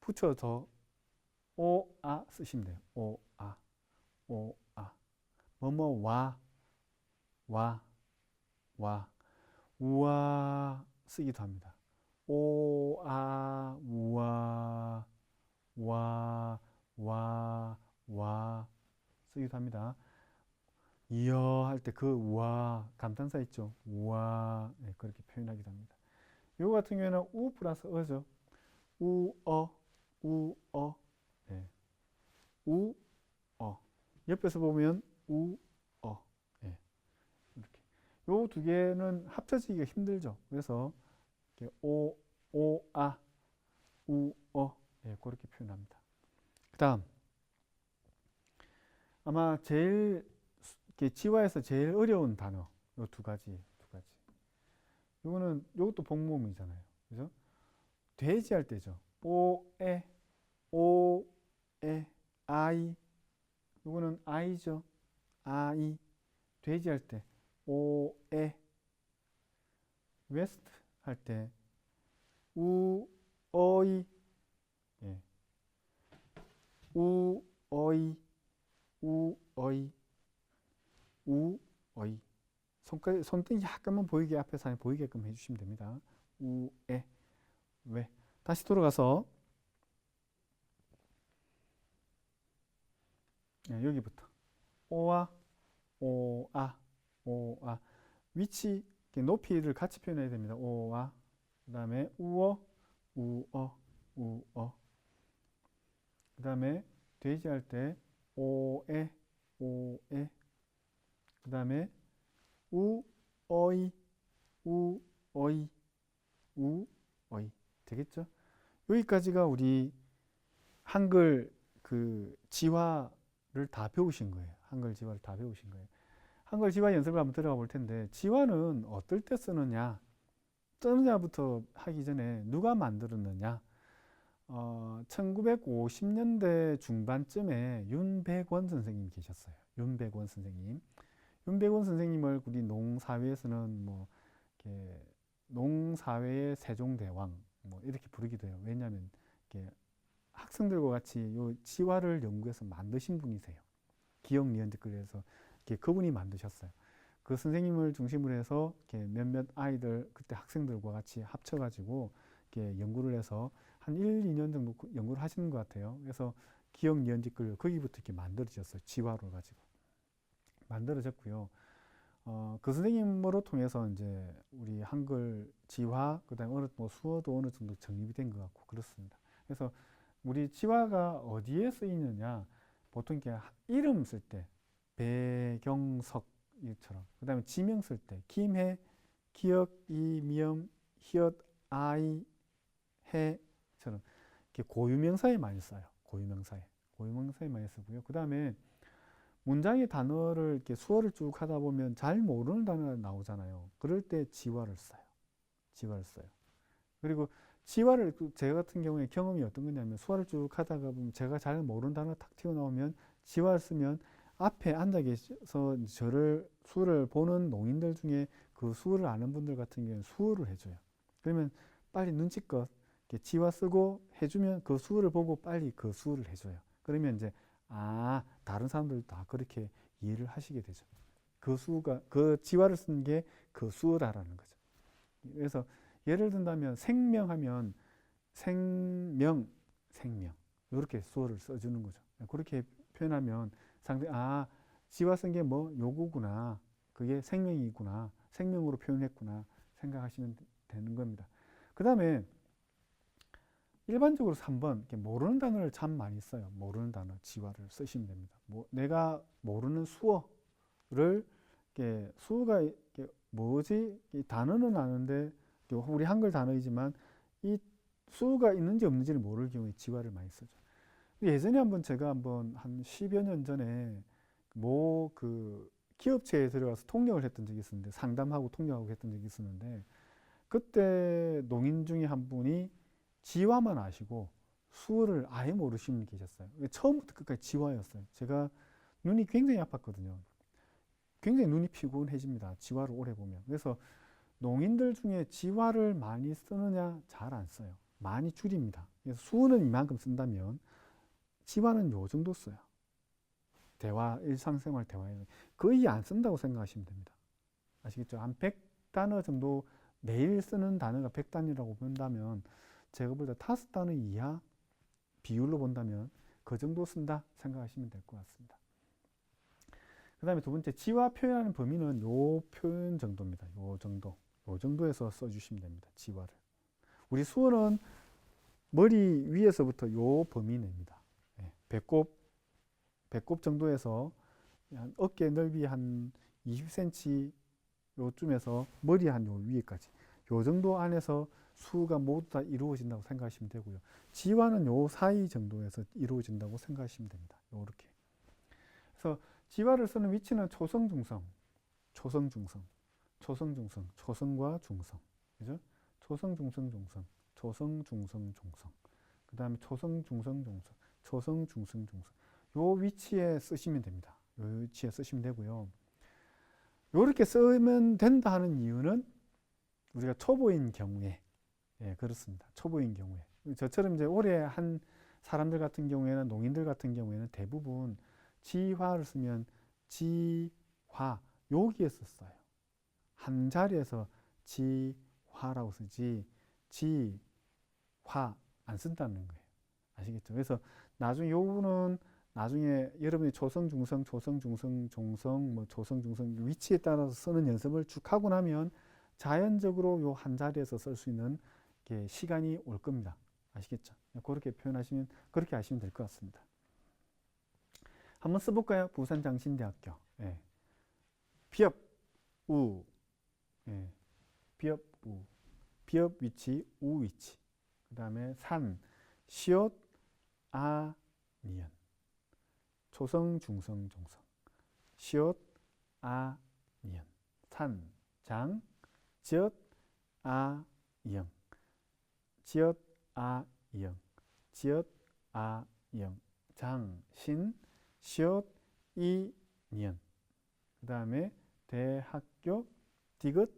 붙여서 오아 쓰시면 돼요. 오아, 오아. 뭐뭐 와, 우아 쓰기도 합니다. 오아, 우아, 와 쓰기도 합니다. 이어 할 때 그 우아 감탄사 있죠. 우아 네, 그렇게 표현하기도 합니다. 요거 같은 경우에는 우 플러스 어죠. 우어, 우어, 네. 우어. 옆에서 보면 우어. 네. 이렇게. 요 두 개는 합쳐지기가 힘들죠. 그래서 이렇게 오아, 우어. 네, 그렇게 표현합니다. 그 다음 아마 제일 지화에서 제일 어려운 단어 요 두 가지. 요것도 복모음이잖아요. 그죠? 돼지 할 때죠. 오에, 아이. 요거는 아이죠. 아이. 돼지 할 때 오에. 웨스트 할 때 우어이. 예. 우어이, 우어이, 우어이. 손등이 약간만 보이게 앞에서 보이게끔 해주시면 됩니다. 우에, 왜. 다시 돌아가서 여기부터 오아, 오아, 오아. 위치, 높이를 같이 표현해야 됩니다. 오아. 그 다음에 우어, 우어, 우어. 그 다음에 돼지 할 때 오에, 오에. 그 다음에 우어이, 우어이, 우어이. 되겠죠? 여기까지가 우리 한글 그 지화를 다 배우신 거예요. 한글 지화를 다 배우신 거예요. 한글 지화 연습을 한번 들어가 볼 텐데, 지화는 어떨 때 쓰느냐, 쓰느냐부터 하기 전에 누가 만들었느냐. 1950년대 중반쯤에 윤백원 선생님이 계셨어요. 윤백원 선생님. 윤백원 선생님을 우리 농사회에서는 뭐 이렇게 농사회의 세종대왕 뭐 이렇게 부르기도 해요. 왜냐하면 이렇게 학생들과 같이 요 지화를 연구해서 만드신 분이세요. 기억 니은 댓글에서 그분이 만드셨어요. 그 선생님을 중심으로 해서 이렇게 몇몇 아이들 그때 학생들과 같이 합쳐가지고 이렇게 연구를 해서 한 1, 2년 정도 연구를 하시는 것 같아요. 그래서 기억 니은 댓글 거기부터 이렇게 만들어졌어요. 지화로 가지고 만들어졌고요. 그 선생님으로 통해서 이제 우리 한글 지화 그다음에 어느 뭐 수어도 어느 정도 정립이 된 것 같고 그렇습니다. 그래서 우리 지화가 어디에 쓰이느냐, 보통 이렇게 이름 쓸 때 배경석 이처럼, 그 다음에 지명 쓸 때 김해, 기역, 이미엄, 히읗, 아이, 해처럼 이렇게 고유명사에 많이 써요. 고유명사에 많이 쓰고요. 그 다음에 문장의 단어를 이렇게 수어를 쭉 하다 보면 잘 모르는 단어가 나오잖아요. 그럴 때 지화를 써요. 지화를 써요. 그리고 지화를 제가 같은 경우에 경험이 어떤 거냐면 수화를 쭉 하다가 보면 제가 잘 모르는 단어가 탁 튀어나오면 지화를 쓰면 앞에 앉아 계셔서 저를 수를 보는 농인들 중에 그 수를 아는 분들 같은 경우에는 수어를 해줘요. 그러면 빨리 눈치껏 이렇게 지화 쓰고 해주면 그 수를 보고 빨리 그 수를 해줘요. 그러면 이제 다른 사람들도 다 그렇게 이해를 하시게 되죠. 그 지화를 쓴 게 그 수어라는 거죠. 그래서 예를 든다면 생명하면 생명 이렇게 수어를 써주는 거죠. 그렇게 표현하면 상대 지화 쓴 게 뭐 요구구나, 그게 생명이구나, 생명으로 표현했구나 생각하시면 되는 겁니다. 그 다음에 일반적으로 3번 모르는 단어를 참 많이 써요. 모르는 단어 지화를 쓰시면 됩니다. 내가 모르는 수어를 수어가 뭐지? 이 단어는 아는데 우리 한글 단어이지만 이 수어가 있는지 없는지를 모를 경우에 지화를 많이 쓰죠. 예전에 제가 한 10여 년 전에 그 기업체에 들어가서 통역을 했던 적이 있었는데, 상담하고 통역하고 했던 적이 있었는데, 그때 농인 중에 한 분이 지화만 아시고 수어를 아예 모르시는 분이 계셨어요. 처음부터 끝까지 지화였어요. 제가 눈이 굉장히 아팠거든요. 굉장히 눈이 피곤해집니다. 지화를 오래 보면. 그래서 농인들 중에 지화를 많이 쓰느냐? 잘 안 써요. 많이 줄입니다. 그래서 수어는 이만큼 쓴다면 지화는 요 정도 써요. 일상생활 대화에 거의 안 쓴다고 생각하시면 됩니다. 아시겠죠? 한 100단어 정도 매일 쓰는 단어가 100단이라고 본다면 제가 볼 때 5단어 이하 비율로 본다면 그 정도 쓴다 생각하시면 될 것 같습니다. 그 다음에 두 번째, 지화 표현하는 범위는 요 표현 정도입니다. 요 정도에서 써주시면 됩니다. 지화를. 우리 수어는 머리 위에서부터 요 범위 내입니다. 배꼽 정도에서 한 어깨 넓이 한 20cm 요쯤에서 머리 한 요 위에까지 요 정도 안에서 수가 모두 다 이루어진다고 생각하시면 되고요. 지화는 요 사이 정도에서 이루어진다고 생각하시면 됩니다. 요렇게. 그래서 지화를 쓰는 위치는 초성, 중성, 초성과 중성. 그죠? 초성, 중성, 중성. 그 다음에 초성, 중성, 중성. 요 위치에 쓰시면 됩니다. 요 위치에 쓰시면 되고요. 요렇게 쓰면 된다 하는 이유는 우리가 초보인 경우에, 그렇습니다. 초보인 경우에. 저처럼 이제 오래 한 사람들 같은 경우에는, 농인들 같은 경우에는 대부분 지화를 쓰면 지화, 여기에서 써요. 한 자리에서 지화라고 쓰지 지화 안 쓴다는 거예요. 아시겠죠? 그래서 나중에 여러분이 초성, 중성, 위치에 따라서 쓰는 연습을 쭉 하고 나면 자연적으로 요 한 자리에서 쓸 수 있는 시간이 올 겁니다. 아시겠죠? 그렇게 하시면 될 것 같습니다. 한번 써볼까요? 부산장신대학교. 비읍, 우. 비읍, 우. 비읍 위치, 우 위치. 그 다음에 산, 시옷, 아, 니은. 초성, 중성, 종성. 시옷, 아, 니은. 산, 장, 지읒, 아, 이응. 지읒, 아, 이응. 지읒, 아, 이응. 장, 신, 시옷, 이, 니은. 그 다음에 대학교, 디귿,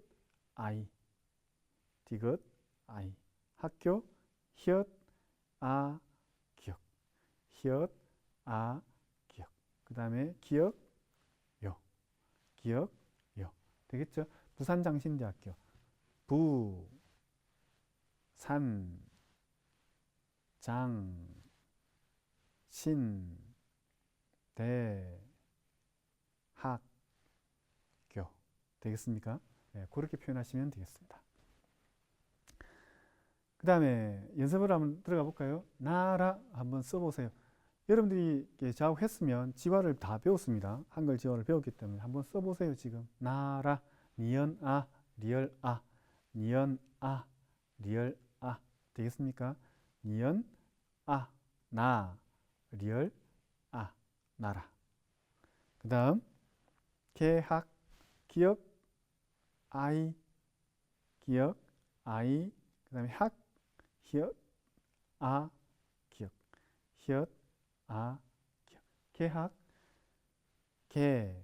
아이. 디귿, 아이. 학교, 히읗, 아, 기역. 히읗, 아, 기역. 그 다음에 기역, 요. 기역, 요. 되겠죠? 부산장신대학교. 부, 산, 장, 신, 대, 학, 교. 되겠습니까? 그렇게 표현하시면 되겠습니다. 그 다음에 연습을 한번 들어가 볼까요? 나라 한번 써보세요. 여러분들이 저하고 했으면 지화를 다 배웠습니다. 한글 지화를 배웠기 때문에 한번 써보세요. 지금 나라, 니은 아, 리얼 아, 니은 아, 리얼 아. 되겠습니까? 니은 아, 나, 리얼, 나라. 그 다음 개학, 기역, 기역, 그 다음에 학, 히읗, 기역, 히읗, 기역. 개학, 개학.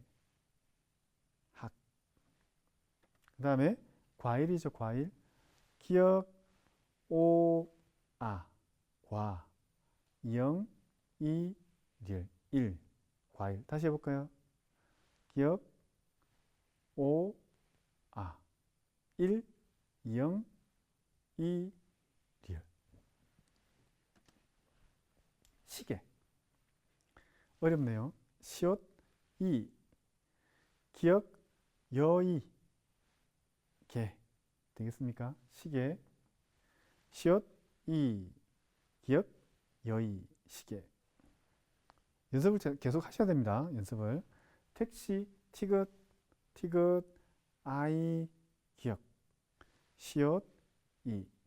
그 다음에 과일이죠, 과일. 기역, 과, 영, 리을, 일, 과일. 다시 해볼까요? 기역, 일, 영, 리을. 시계. 어렵네요. 시옷, 기역, 개. 되겠습니까? 시계. 시옷, 기역, 시계. 연습을 계속 하셔야 됩니다. 연습을. 택시, 티귿, 기역. 시옷,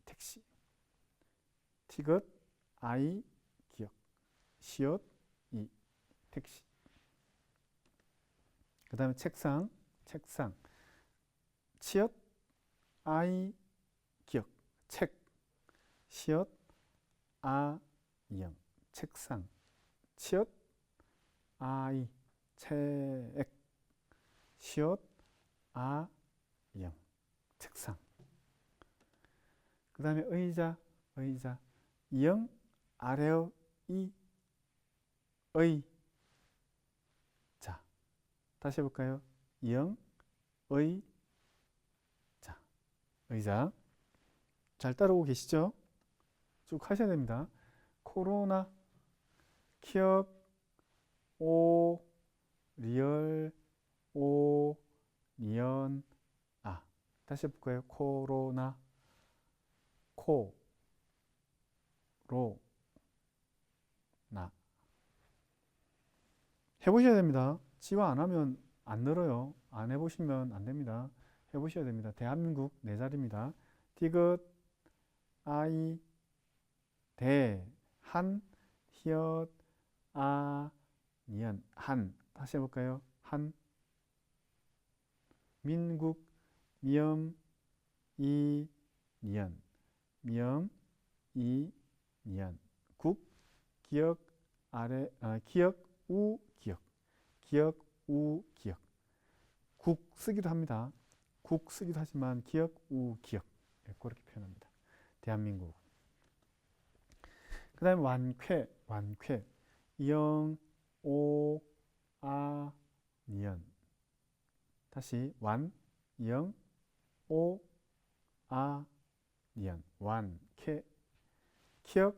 택시. 티귿, 기역. 시옷, 택시. 그 다음에 책상, 치읓, 기역. 책. 시읒, 영. 책상. 치읓, 책. 시읒, 영. 책상. 그 다음에 의자, 영, 아래어, 자. 다시 해볼까요? 영, 자. 의자. 잘 따라오고 계시죠? 쭉 하셔야 됩니다. 코로나, 키역, 리얼, 니언, 다시 해볼까요? 코로나, 나. 해보셔야 됩니다. 지화 안 하면 안 늘어요. 안 해보시면 안 됩니다. 해보셔야 됩니다. 대한민국 네 자리입니다. 디귿, 한, 히읗, 니은, 한. 다시 해볼까요? 한. 민국, 미음, 니은. 미음, 니은. 국, 기역, 기역, 기역. 기역, 기역. 국 쓰기도 합니다. 국 쓰기도 하지만 기역, 기역. 그렇게 표현합니다. 대한민국. 그 다음에 완쾌. 영, 니은. 다시 완, 영, 니은. 완쾌. 키역,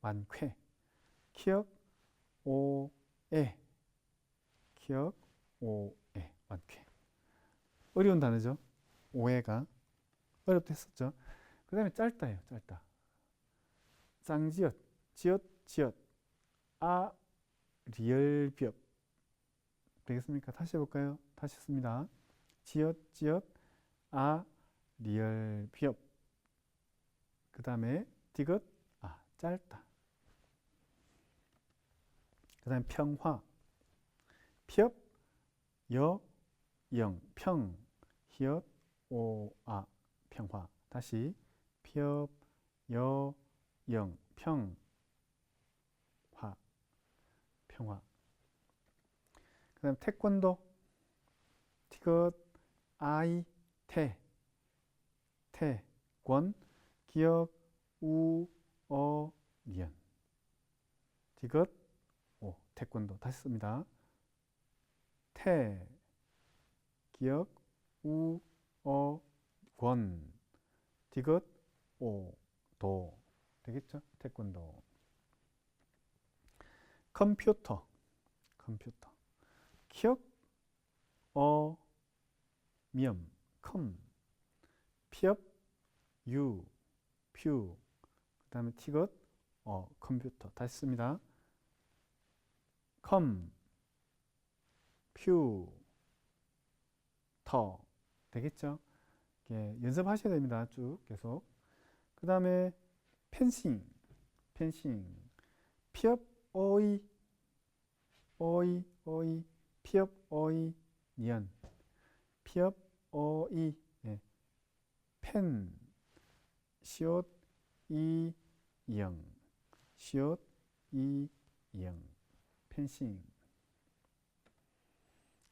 완쾌. 키역, 키역, 완쾌. 어려운 단어죠. 오해가. 어렵다 했었죠. 그 다음에 짧다예요. 짧다. 쌍지읒, 지읒, 리을비읍. 되겠습니까? 다시 해볼까요? 다시 했습니다. 지읒, 리을비읍. 그 다음에 디귿, 짧다. 그 다음에 평화. 피읍, 영, 평, 히읗, 평화. 다시 피읍, 영, 평화. 그 다음 태권도. 티귿, 권, 기역, 니은. 디귿, 태권도. 다시 씁니다. 기역, 권, 디귿, 도. 되겠죠? 태권도. 컴퓨터. 기역, 미음, 피읍, 퓨. 그 다음에 티귿, 컴퓨터. 다시 씁니다. 터. 되겠죠? 연습하셔야 됩니다. 쭉 계속. 그 다음에 펜싱. 펜싱. 피업, 어이, 피업, 어이, 니은. 피업, 어이, 예. 펜, 시옷, 이, 영. 시옷, 이, 영. 펜싱.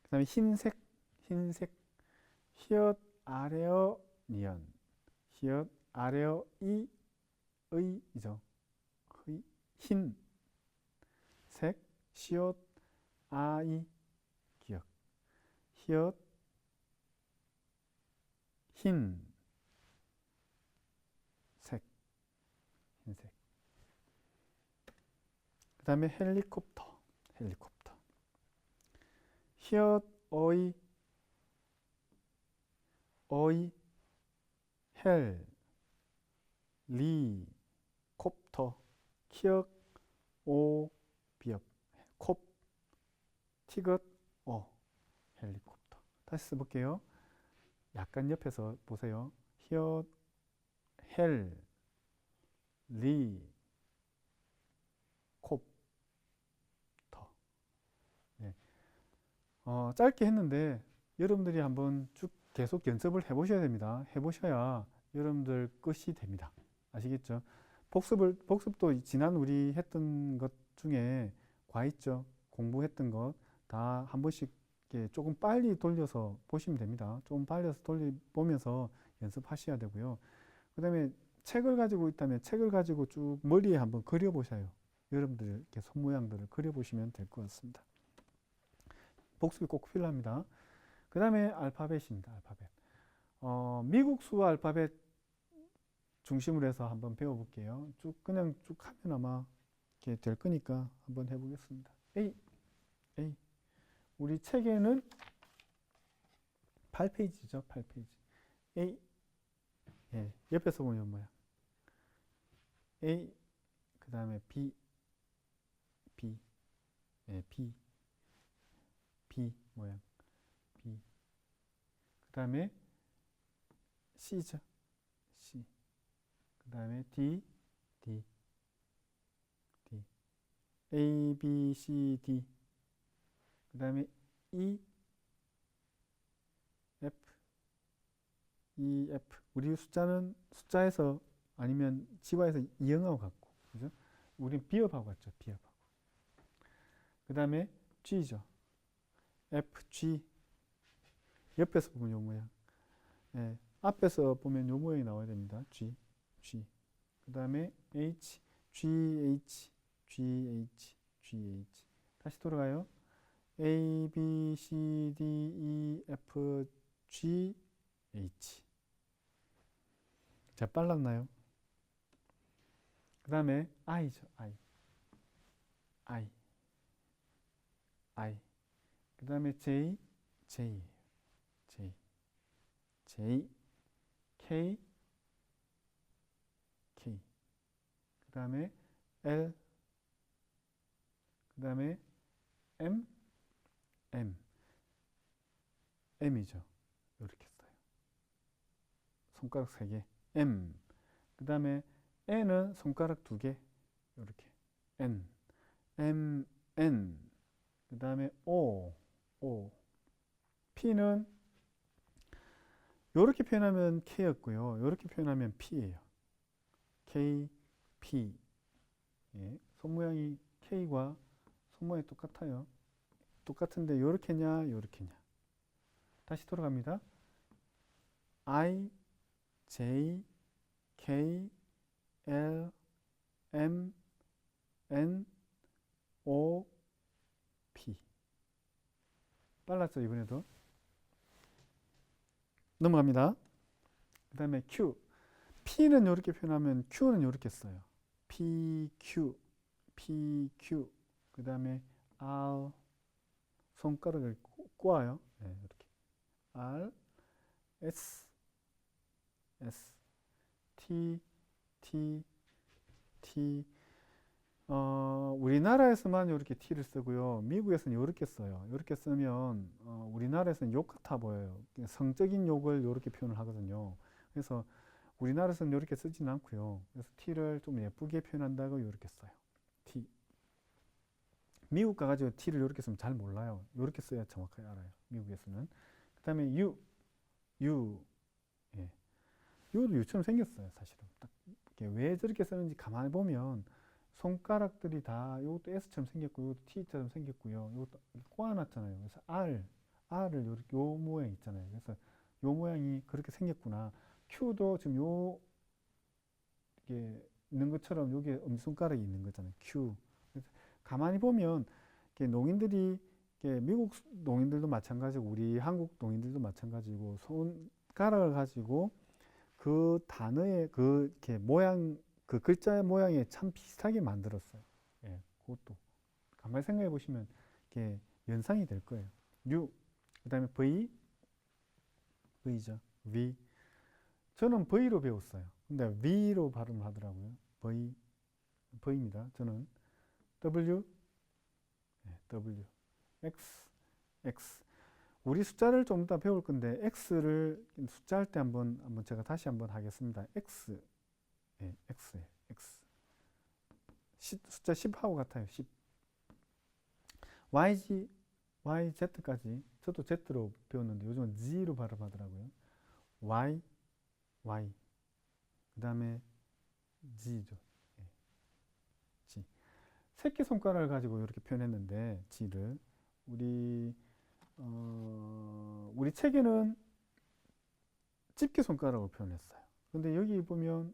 그 다음에 흰색, 히읗, 아래어, 니은. 히읗, 아래어, 이, 의, 이죠. 흰, 색, 시옷, 아이, 기억. 히읗, 흰, 색, 흰색. 그 다음에 헬리콥터, 히읗, 어이, 헬, 리, 콥터, 키읔, 오, 비읍, 콥, 티긋, 헬리콥터. 다시 써볼게요. 약간 옆에서 보세요. 히읗, 헬, 리, 콥터. 네. 짧게 했는데 여러분들이 한번 쭉 계속 연습을 해보셔야 됩니다. 해보셔야 여러분들 끝이 됩니다. 아시겠죠? 복습도 지난 우리 했던 것 중에 과있죠. 공부했던 것 다 한 번씩 조금 빨리 돌려서 보시면 됩니다. 조금 빨려서 돌려보면서 연습하셔야 되고요. 그 다음에 책을 가지고 있다면 책을 가지고 쭉 머리에 한번 그려보셔요. 여러분들 이렇게 손 모양들을 그려보시면 될 것 같습니다. 복습이 꼭 필요합니다. 그 다음에 알파벳입니다. 알파벳. 미국 수 알파벳 중심으로 해서 한번 배워볼게요. 그냥 쭉 하면 아마 이렇게 될 거니까 한번 해보겠습니다. A. 우리 책에는 8페이지죠. 8페이지. A. 예, 옆에서 보면 뭐야? A. 그 다음에 B. 예, B 모양. B. 그 다음에 C죠. C. 그 다음에 D. A, B, C, D. 그 다음에 E, F. 우리 숫자에서 아니면 지화에서 이응하고 같고, 그죠? 우린 비읍하고 같죠. 비읍하고. 그 다음에 G죠. F, G. 옆에서 보면 요 모양. 예, 앞에서 보면 요 모양이 나와야 됩니다. G. 그 다음에 H, GH. 다시 돌아가요. A, B, C, D, E, F, G, H. 자, 빨랐나요? 그 다음에 I죠. I. 그 다음에 J. K. 그 다음에 L. 그 다음에 M이죠. 이렇게 써요. 손가락 3개. M. 그 다음에 N은 손가락 2개. 이렇게. N. 그 다음에 O. P는 이렇게 표현하면 K였고요. 이렇게 표현하면 P예요. K, P. 예, 손 모양이 K과 손 모양이 똑같아요. 똑같은데 이렇게냐, 이렇게냐. 다시 돌아갑니다. I, J, K, L, M, N, O, P. 빨랐죠, 이번에도. 넘어갑니다. 그 다음에 Q. P는 이렇게 표현하면 Q는 이렇게 써요. PQ. 그 다음에 R. 손가락을 꼬아요. 네, 이렇게. R, S. T. 우리나라에서만 이렇게 T를 쓰고요. 미국에서는 이렇게 써요. 이렇게 쓰면 우리나라에서는 욕 같아 보여요. 성적인 욕을 이렇게 표현을 하거든요. 그래서 우리나라에서는 이렇게 쓰지는 않고요. 그래서 t를 좀 예쁘게 표현한다고 이렇게 써요. t. 미국 가가지고 t를 이렇게 쓰면 잘 몰라요. 이렇게 써야 정확하게 알아요. 미국에서는. 그 다음에 u. 예. u도 u처럼 생겼어요. 사실은. 딱 왜 저렇게 쓰는지 가만히 보면 손가락들이 다 이것도 S처럼 생겼고 이것도 T처럼 생겼고요. 이것도 꼬아놨잖아요. 그래서 R을 이렇게 요 모양 있잖아요. 그래서 요 모양이 그렇게 생겼구나. Q도 지금 요 이게 있는 것처럼 여기에 엄지손가락이 있는 거잖아요. Q. 그래서 가만히 보면 농인들이 미국 농인들도 마찬가지고 우리 한국 농인들도 마찬가지고 손가락을 가지고 그 단어의 그 이렇게 모양 그 글자의 모양에 참 비슷하게 만들었어요. 예, 그것도 가만히 생각해 보시면 이게 연상이 될 거예요. U, 그다음에 V죠. V. 저는 V로 배웠어요. 근데 V로 발음을 하더라고요. V입니다. 저는 W, W, X. 우리 숫자를 좀 이따 배울 건데 X를 숫자 할 때 한번 제가 다시 한번 하겠습니다. X. X. 숫자 10하고 같아요. 10. YZ까지. 저도 Z로 배웠는데 요즘은 Z로 발음하더라고요. Y. 그 다음에 G죠. G. 새끼손가락을 가지고 이렇게 표현했는데 G를 우리 책에는 집게손가락으로 표현했어요. 근데 여기 보면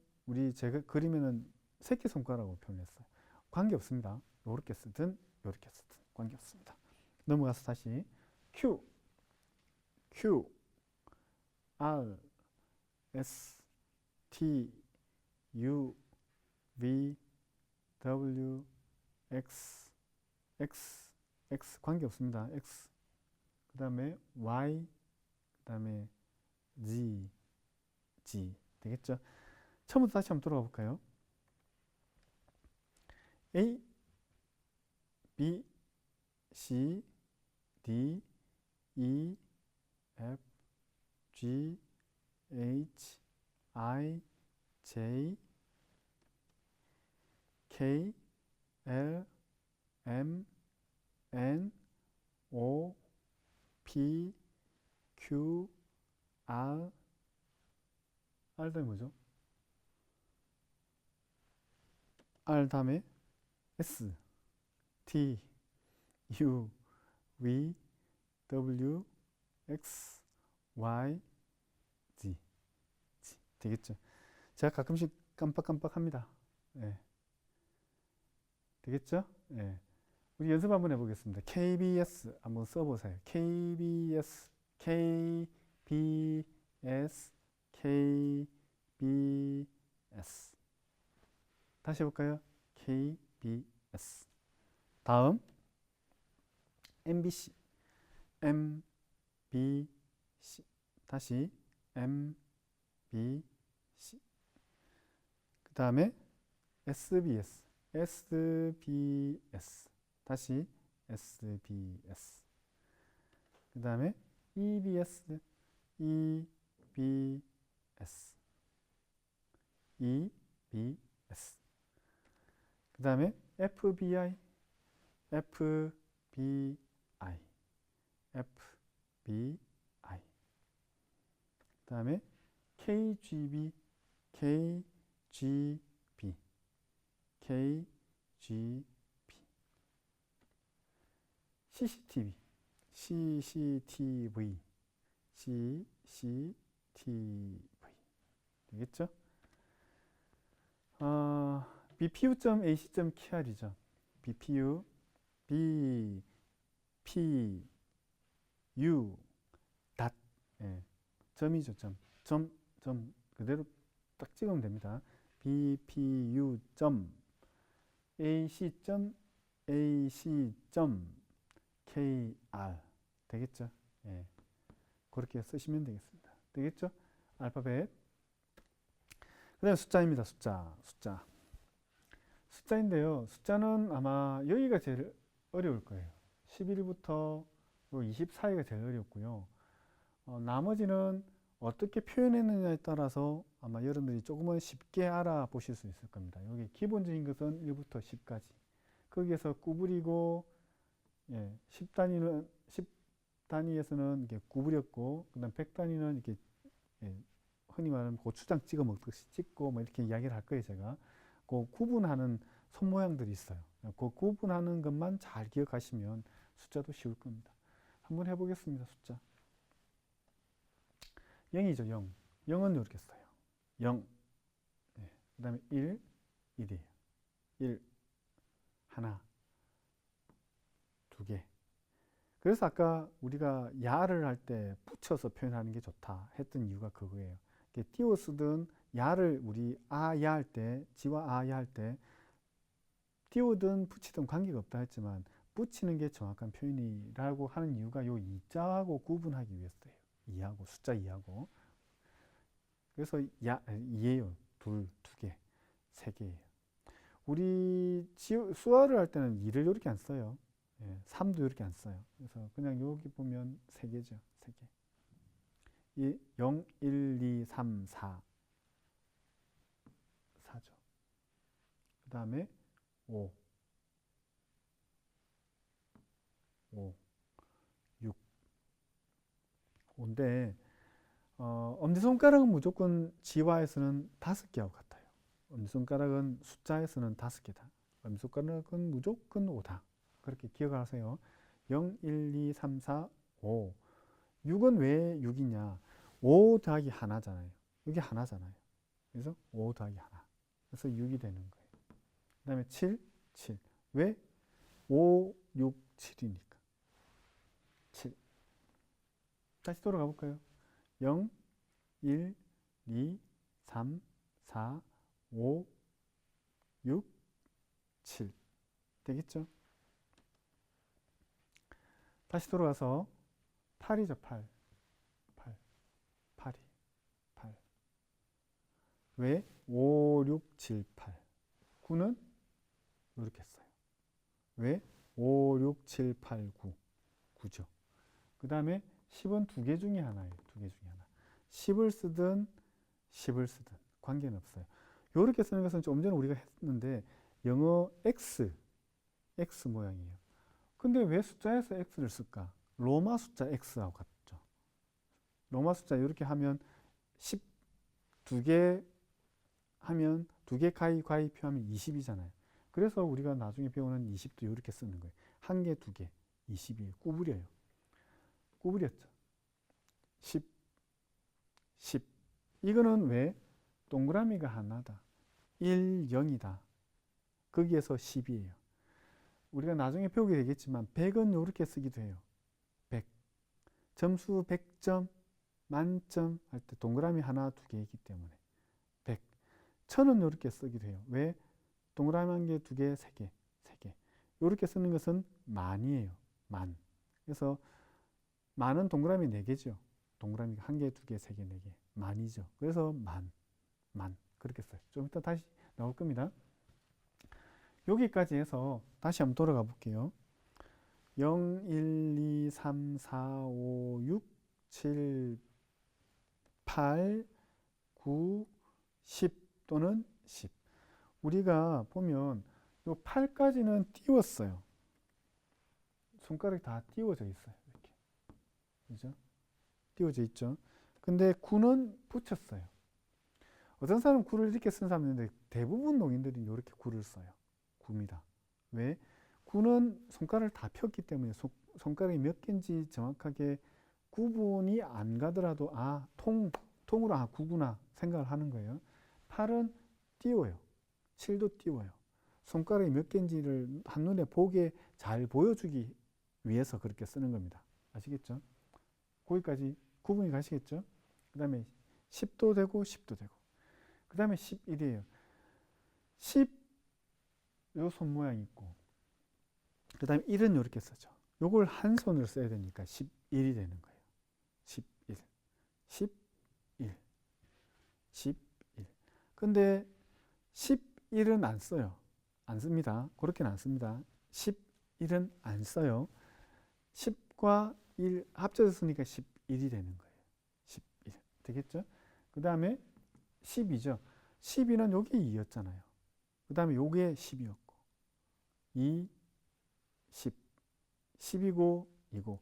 제가 그리면은 새끼손가락으로 표현했어요. 관계없습니다. 요렇게 쓰든 요렇게 쓰든 관계없습니다. 넘어가서 다시 Q, R, S, T, U, V, W, X 관계없습니다. X. 그 다음에 Y, 그 다음에 G 되겠죠? 처음부터 다시 한번 돌아가 볼까요? A, B, C, D, E, F, G, H, I, J, K, L, M, N, O, P, Q, R 다음에 뭐죠? R 다음에 S, T, U, V, W, X, Y, Z 되겠죠? 제가 가끔씩 깜빡깜빡합니다. 네. 되겠죠? 네. 우리 연습 한번 해보겠습니다. KBS 한번 써보세요. KBS 다시 해볼까요? KBS. 다음 MBC 다시 MBC. 그 다음에 SBS 다시 SBS. 그 다음에 EBS 그 다음에 FBI 그 다음에 KGB CCTV 되겠죠? BPU.AC.KR이죠. BPU BPU 닷 점이죠. 점 그대로 딱 찍으면 됩니다. BPU AC.KR 되겠죠? 그렇게 쓰시면 되겠습니다. 되겠죠? 알파벳. 그 다음에 숫자입니다. 숫자인데요. 숫자는 아마 여기가 제일 어려울 거예요. 11부터 24기가 제일 어렵고요. 나머지는 어떻게 표현했느냐에 따라서 아마 여러분들이 조금은 쉽게 알아보실 수 있을 겁니다. 여기 기본적인 것은 1부터 10까지. 거기에서 구부리고, 10단위에서는 이렇게 구부렸고, 그 다음 100단위는 이렇게, 흔히 말하는 고추장 찍어 먹듯이 찍고, 뭐 이렇게 이야기를 할 거예요, 제가. 그 구분하는 손 모양들이 있어요. 그 구분하는 것만 잘 기억하시면 숫자도 쉬울 겁니다. 한번 해보겠습니다, 숫자. 0이죠, 0. 0은 이렇게 써요. 0. 그 다음에 1, 1이에요. 1, 하나, 두 개. 그래서 아까 우리가 야를 할 때 붙여서 표현하는 게 좋다 했던 이유가 그거예요. 띄워 쓰던 야를 우리 아야 할 때, 지와 아야 할 때 띄우든 붙이든 관계가 없다 했지만 붙이는 게 정확한 표현이라고 하는 이유가 요 이자하고 구분하기 위해서예요. 2하고 숫자 2하고. 그래서 2예요. 둘, 두 개, 세 개예요. 우리 수화를 할 때는 2를 이렇게 안 써요. 3도 이렇게 안 써요. 그래서 그냥 여기 보면 세 개죠. 세 개. 0, 1, 2, 3, 4. 4죠. 그 다음에 5, 6. 5인데 엄지손가락은 무조건 지화에서는 5개하고 같아요. 엄지손가락은 숫자에서는 5개다. 엄지손가락은 무조건 5다. 그렇게 기억을 하세요. 0, 1, 2, 3, 4, 5. 6은 왜 6이냐? 5 더하기 하나잖아요. 여기 하나잖아요. 그래서 5 더하기 하나. 그래서 6이 되는 거예요. 그 다음에 7, 7. 왜? 5, 6, 7이니까. 7. 다시 돌아가 볼까요? 0, 1, 2, 3, 4, 5, 6, 7. 되겠죠? 다시 돌아가서 8이죠, 8. 8이. 8. 왜? 5, 6, 7, 8. 9는 이렇게 써요. 왜? 5, 6, 7, 8, 9. 9죠. 그 다음에 10은 두 개 중에 하나예요. 두 개 중에 하나. 10을 쓰든 10을 쓰든 관계는 없어요. 이렇게 쓰는 것은 좀 전에 우리가 했는데 영어 X 모양이에요. 근데 왜 숫자에서 X를 쓸까? 로마 숫자 X하고 같죠. 로마 숫자 이렇게 하면 10 두 개 하면 두 개 가위 표하면 20이잖아요. 그래서 우리가 나중에 배우는 20도 이렇게 쓰는 거예요. 한 개, 두 개, 20이에요. 구부려요. 구부렸죠. 10, 10. 이거는 왜? 동그라미가 하나다. 1, 0이다. 거기에서 10이에요. 우리가 나중에 배우게 되겠지만 100은 이렇게 쓰기도 해요. 100. 점수 100점, 만점 할 때 동그라미 하나, 두 개이기 때문에 100. 1000은 이렇게 쓰기도 해요. 왜? 동그라미 한 개, 두 개, 세 개, 세 개. 이렇게 쓰는 것은 만이에요. 만. 그래서 만은 동그라미 4개죠. 동그라미 한 개, 두 개, 세 개, 네 개. 만이죠. 그래서 만. 그렇게 써요. 좀 이따 다시 나올 겁니다. 여기까지 해서 다시 한번 돌아가 볼게요. 0, 1, 2, 3, 4, 5, 6, 7, 8, 9, 10 또는 10. 우리가 보면 요 8까지는 띄웠어요. 손가락이 다 띄워져 있어요. 이렇게. 그죠? 띄워져 있죠. 근데 9는 붙였어요. 어떤 사람은 9를 이렇게 쓴 사람이 있는데 대부분 농인들이 이렇게 9를 써요. 9입니다. 왜? 9는 손가락을 다 폈기 때문에 손가락이 몇 개인지 정확하게 구분이 안 가더라도 통으로 9구나 생각을 하는 거예요. 8은 띄워요. 7도 띄워요. 손가락이 몇 개인지를 한눈에 보게 잘 보여주기 위해서 그렇게 쓰는 겁니다. 아시겠죠? 거기까지 구분이 가시겠죠? 그 다음에 10도 되고 10도 되고 그 다음에 11이에요. 10, 요 손 모양이 있고 그 다음에 1은 이렇게 쓰죠. 요걸 한 손으로 써야 되니까 11이 되는 거예요. 11, 11, 11. 근데 11은 안 써요. 안 씁니다. 그렇게는 안 씁니다. 11은 안 써요. 10과 1 합쳐서 쓰니까 11이 되는 거예요. 11. 되겠죠? 그 다음에 12죠. 12는 요게 2였잖아요. 그 다음에 요게 10이었고 2, 10, 10이고 2고 요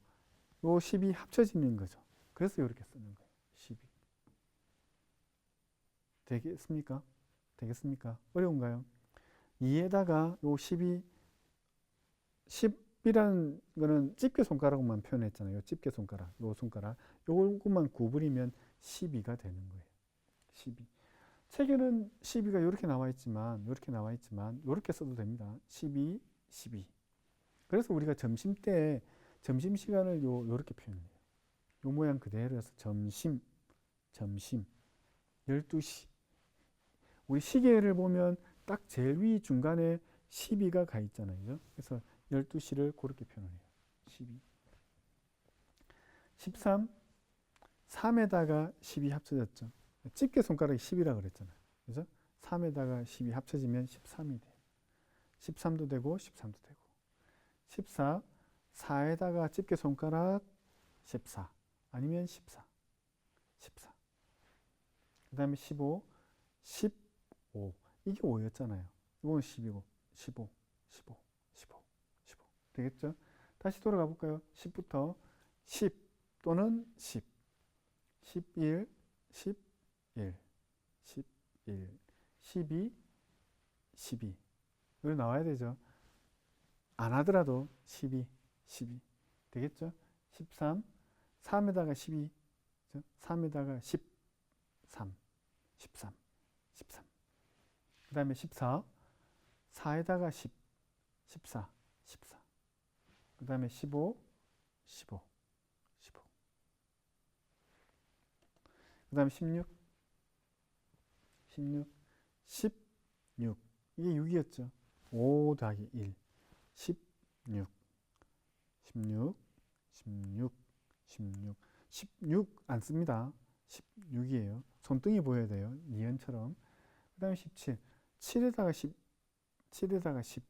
10이 합쳐지는 거죠. 그래서 이렇게 쓰는 거예요. 12. 되겠습니까? 되겠습니까? 어려운가요? 2에다가 요 10이 10이라는 거는 집게 손가락만 표현했잖아요. 집게 손가락, 요 손가락. 요것만 구부리면 12가 되는 거예요. 12. 책에는 12가 이렇게 나와 있지만, 이렇게 써도 됩니다. 12, 12. 그래서 우리가 점심 때, 점심 시간을 요렇게 표현해요. 요 모양 그대로 해서 점심, 12시. 우리 시계를 보면 딱 제일 위 중간에 12가 가 있잖아요. 그죠? 그래서 12시를 그렇게 표현해요. 12. 13, 3에다가 10이 합쳐졌죠. 집게 손가락이 10이라 그랬잖아요. 그죠? 3에다가 10이 합쳐지면 13이 돼요. 13도 되고 13도 되고. 14, 4에다가 집게 손가락 14 아니면 14. 14. 그 다음에 15, 15. 이게 5였잖아요. 이건 10이고 15, 15, 15, 15. 되겠죠? 다시 돌아가 볼까요? 10부터 10 또는 10, 11, 11, 11, 12, 12. 여기 나와야 되죠. 안 하더라도 12, 12. 되겠죠? 13, 3에다가 12, 3에다가 13, 13, 13. 그 다음에 14, 4에다가 10, 14, 14. 그 다음에 15, 15, 15. 그 다음에 16, 16, 16. 이게 6이었죠. 5 더하기 1, 16, 16, 16, 16. 16 안 씁니다. 16이에요. 손등이 보여야 돼요. 니은처럼. 그 다음에 17. 7에다가 10, 7에다가 10.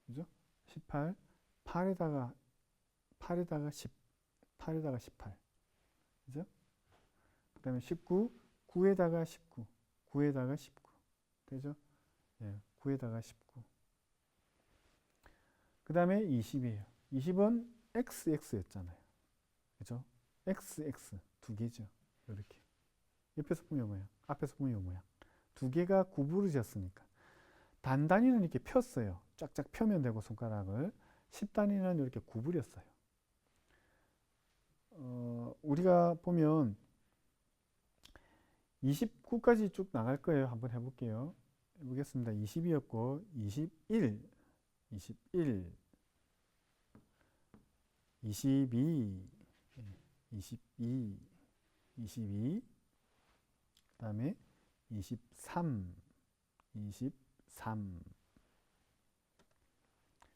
그죠? 18. 8에다가 10, 8에다가 18. 그죠? 그 다음에 19. 9에다가 19. 9에다가 19. 되죠? 예, 9에다가 19. 그 다음에 20이에요. 20은 XX였잖아요. 그죠? XX. 두 개죠. 이렇게. 옆에서 보면 이 모양, 앞에서 보면 이 모양. 두 개가 구부러졌으니까. 단단위는 이렇게 폈어요. 쫙쫙 펴면 되고 손가락을. 10단위는 이렇게 구부렸어요. 우리가 보면 29까지 쭉 나갈 거예요. 한번 해볼게요. 해보겠습니다. 20이었고 21, 21, 22, 22, 22, 그 다음에 23, 23,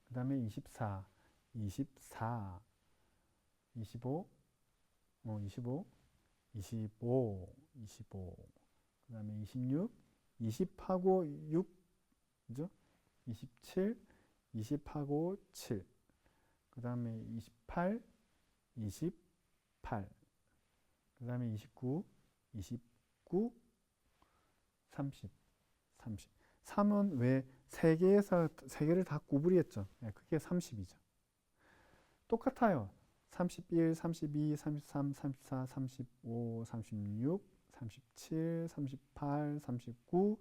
그 다음에 24, 24, 25, 25, 25, 25, 그 다음에 26, 20하고 6, 그죠? 27, 20하고 7, 그 다음에 28, 28, 그 다음에 29, 29, 30, 30. 3은 왜 3개에서 3개를 다 구부렸죠? 네, 그게 30이죠. 똑같아요. 31, 32, 33, 34, 35, 36, 37, 38, 39,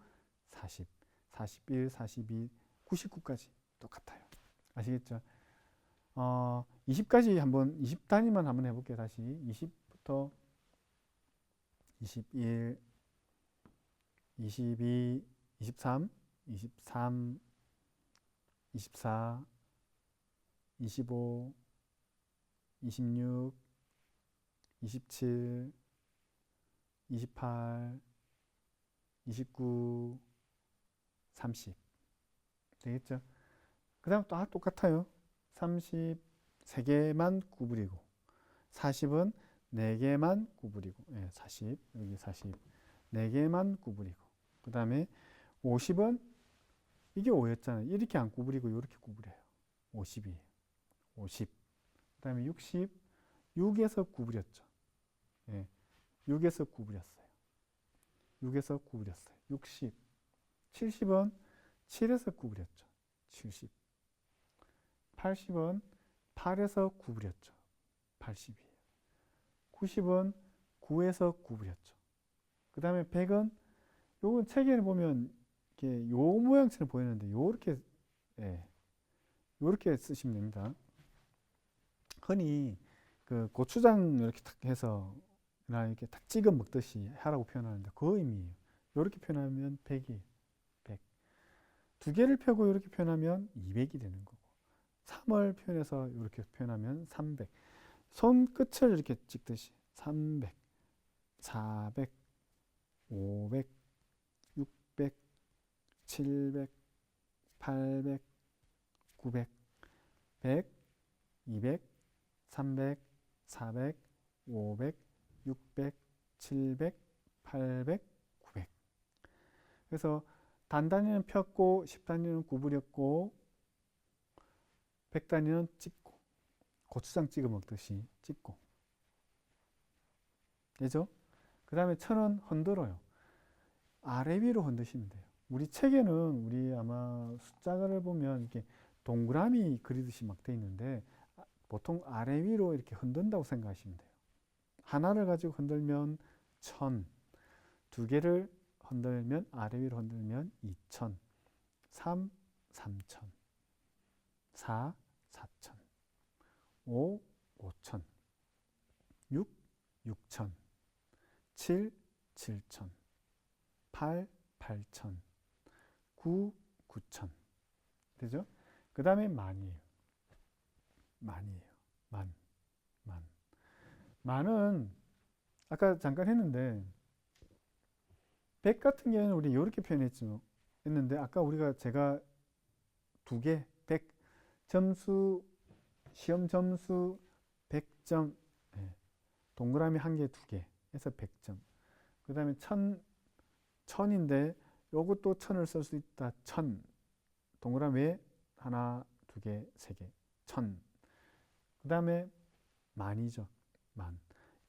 40, 41, 42, 99까지 똑같아요. 아시겠죠? 20까지 한번 20단위만 한번 해볼게요. 다시 20부터 21, 22, 23, 23, 24, 25, 26, 27, 28, 29, 30. 되겠죠? 그 다음 또 똑같아요. 30, 3개만 구부리고 40은 4개만 구부리고 40, 여기 40 4개만 구부리고 그 다음에 50은 이게 5였잖아요. 이렇게 안 구부리고 이렇게 구부려요. 50이에요. 50. 그 다음에 60, 6에서 구부렸죠. 예, 6에서 구부렸어요. 6에서 구부렸어요. 60. 70은 7에서 구부렸죠. 70. 80은 8에서 구부렸죠. 80이에요. 90은 9에서 구부렸죠. 그 다음에 100은 요건 책에는 보면 이렇게 요 모양처럼 보이는데 요렇게 예, 요렇게 쓰시면 됩니다. 흔히 그 고추장 이렇게 탁 해서 이렇게 탁 찍어 먹듯이 하라고 표현하는데 그 의미예요. 요렇게 표현하면 100이에요. 100. 두 개를 펴고 이렇게 표현하면 200이 되는 거고 3을 표현해서 이렇게 표현하면 300. 손끝을 이렇게 찍듯이 300, 400, 500, 600, 700, 800, 900, 100, 200, 300, 400, 500, 600, 700, 800, 900. 그래서 단단위는 폈고 10단위는 구부렸고 100단위는 찍고 고추장 찍어 먹듯이 찍고 되죠? 그 다음에 1000은 흔들어요. 아래 위로 흔드시면 돼요. 우리 책에는 우리 아마 숫자를 보면 이렇게 동그라미 그리듯이 막 돼 있는데 보통 아래 위로 이렇게 흔든다고 생각하시면 돼요. 하나를 가지고 흔들면 1000, 두 개를 흔들면 아래 위로 흔들면 2000, 3, 3000, 4, 4000, 5, 5000, 6, 6000, 7, 7000, 8, 8000, 9, 9000. 되죠? 그 다음에 만이에요. 만이에요. 만. 만은 아까 잠깐 했는데 100 같은 경우는 우리 이렇게 표현했죠. 했는데 아까 제가 두 개, 100 점수, 시험 점수 100점, 동그라미 한 개, 두 개 해서 100점. 그 다음에 1000인데 요것도 1000을 쓸 수 있다. 1000. 동그라미에 하나, 두 개, 세 개. 1000. 그 다음에 만이죠. 만.